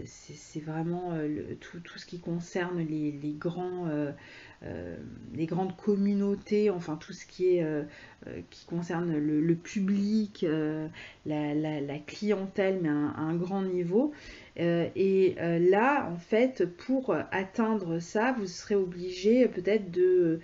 c'est vraiment tout ce qui concerne les grandes communautés, enfin tout ce qui concerne le public, la clientèle, mais à un grand niveau. Là, en fait, pour atteindre ça, vous serez obligé peut-être de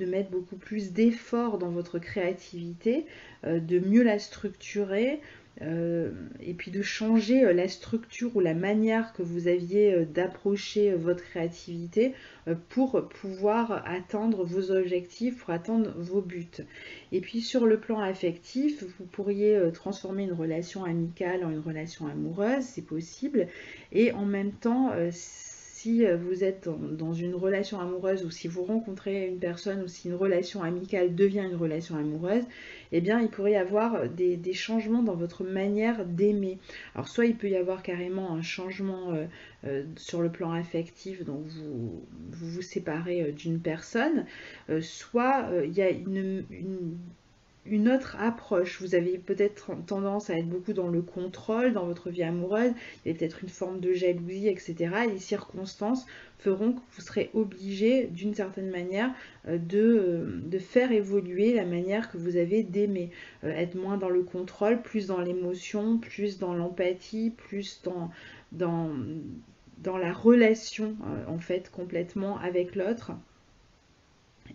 mettre beaucoup plus d'efforts dans votre créativité, de mieux la structurer, et puis de changer la structure ou la manière que vous aviez d'approcher votre créativité pour pouvoir atteindre vos objectifs, pour atteindre vos buts. Et puis sur le plan affectif, vous pourriez transformer une relation amicale en une relation amoureuse, c'est possible, et en même temps, si vous êtes dans une relation amoureuse ou si vous rencontrez une personne ou si une relation amicale devient une relation amoureuse, eh bien il pourrait y avoir des changements dans votre manière d'aimer. Alors soit il peut y avoir carrément un changement sur le plan affectif, donc vous séparez d'une personne, soit il y a une autre approche. Vous avez peut-être tendance à être beaucoup dans le contrôle dans votre vie amoureuse, il y a peut-être une forme de jalousie, etc. Et les circonstances feront que vous serez obligé, d'une certaine manière, de faire évoluer la manière que vous avez d'aimer. Être moins dans le contrôle, plus dans l'émotion, plus dans l'empathie, plus dans, dans la relation, en fait, complètement avec l'autre,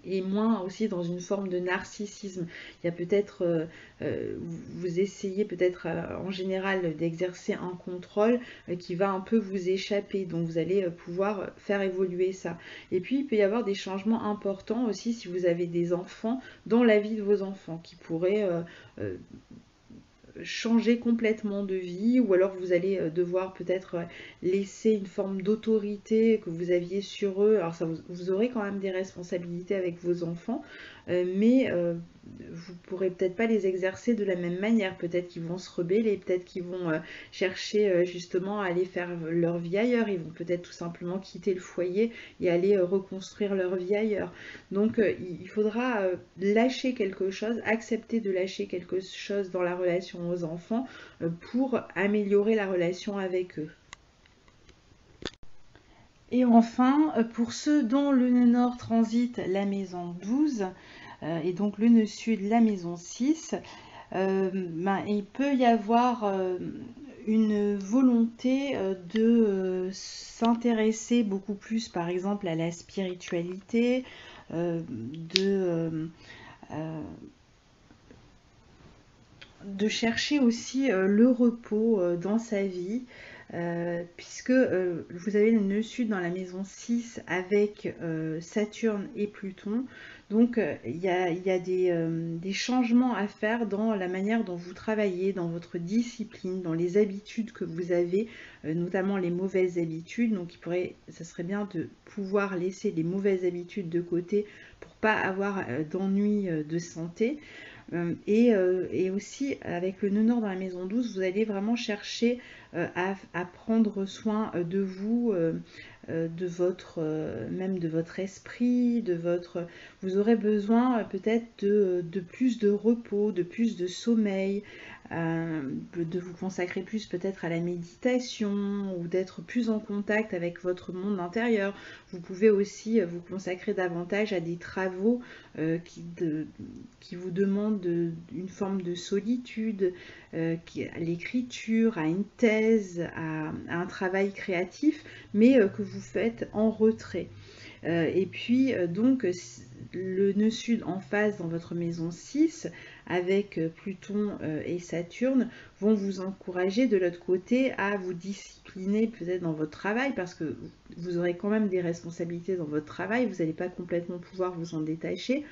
et moins aussi dans une forme de narcissisme. Il y a peut-être, vous essayez peut-être en général d'exercer un contrôle qui va un peu vous échapper, donc vous allez pouvoir faire évoluer ça. Et puis il peut y avoir des changements importants aussi si vous avez des enfants dans la vie de vos enfants qui pourraient changer complètement de vie, ou alors vous allez devoir peut-être laisser une forme d'autorité que vous aviez sur eux. Alors ça, vous aurez quand même des responsabilités avec vos enfants, mais vous pourrez peut-être pas les exercer de la même manière. Peut-être qu'ils vont se rebeller, peut-être qu'ils vont chercher justement à aller faire leur vie ailleurs. Ils vont peut-être tout simplement quitter le foyer et aller reconstruire leur vie ailleurs. Donc il faudra lâcher quelque chose, accepter de lâcher quelque chose dans la relation aux enfants pour améliorer la relation avec eux. Et enfin, pour ceux dont le nœud nord transite la maison 12, et donc le nœud sud la maison 6, il peut y avoir une volonté de s'intéresser beaucoup plus, par exemple, à la spiritualité, de chercher aussi le repos dans sa vie, puisque vous avez le nœud sud dans la maison 6 avec Saturne et Pluton. Donc il y a des changements à faire dans la manière dont vous travaillez, dans votre discipline, dans les habitudes que vous avez, notamment les mauvaises habitudes. Donc ça serait bien de pouvoir laisser les mauvaises habitudes de côté pour pas avoir d'ennuis de santé. Et aussi, avec le nœud nord dans la maison 12, vous allez vraiment chercher à prendre soin de vous, même de votre esprit, vous aurez besoin peut-être de plus de repos, de plus de sommeil, de vous consacrer plus peut-être à la méditation ou d'être plus en contact avec votre monde intérieur. Vous pouvez aussi vous consacrer davantage à des travaux qui vous demandent une forme de solitude, à l'écriture, à une thèse, à un travail créatif, mais que vous faites en retrait. Et puis donc le nœud sud en phase dans votre maison 6 avec Pluton et Saturne vont vous encourager de l'autre côté à vous discipliner peut-être dans votre travail, parce que vous aurez quand même des responsabilités dans votre travail, vous n'allez pas complètement pouvoir vous en détacher.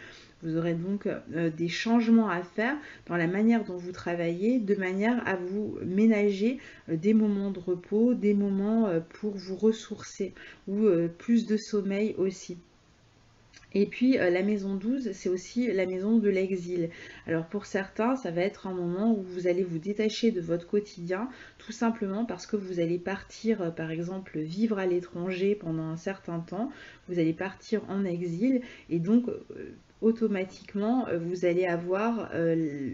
Vous aurez donc des changements à faire dans la manière dont vous travaillez, de manière à vous ménager des moments de repos, des moments pour vous ressourcer, ou plus de sommeil aussi. Et puis la maison 12, c'est aussi la maison de l'exil. Alors pour certains, ça va être un moment où vous allez vous détacher de votre quotidien, tout simplement parce que vous allez partir, par exemple, vivre à l'étranger pendant un certain temps. Vous allez partir en exil, et donc automatiquement, vous allez avoir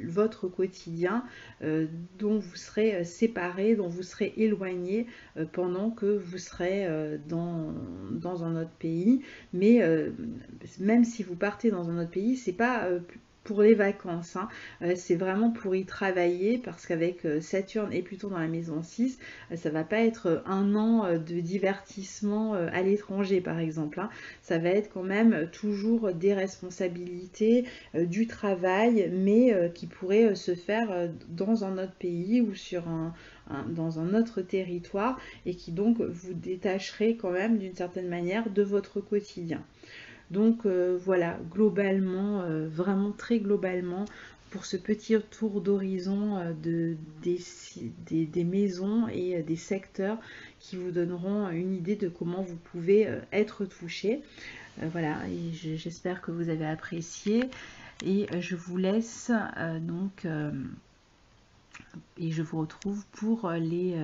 votre quotidien dont vous serez séparé, dont vous serez éloigné pendant que vous serez dans un autre pays. Mais même si vous partez dans un autre pays, c'est pas pour les vacances, hein. C'est vraiment pour y travailler, parce qu'avec Saturne et Pluton dans la maison 6, ça va pas être un an de divertissement à l'étranger par exemple, hein. Ça va être quand même toujours des responsabilités, du travail, mais qui pourrait se faire dans un autre pays ou dans un autre territoire, et qui donc vous détacherait quand même d'une certaine manière de votre quotidien. Donc voilà, globalement, vraiment très globalement, pour ce petit tour d'horizon des maisons et des secteurs qui vous donneront une idée de comment vous pouvez être touché. Voilà, et j'espère que vous avez apprécié, et je vous laisse donc et je vous retrouve pour les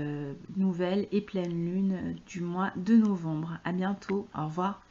nouvelles et pleines lunes du mois de novembre. À bientôt, au revoir.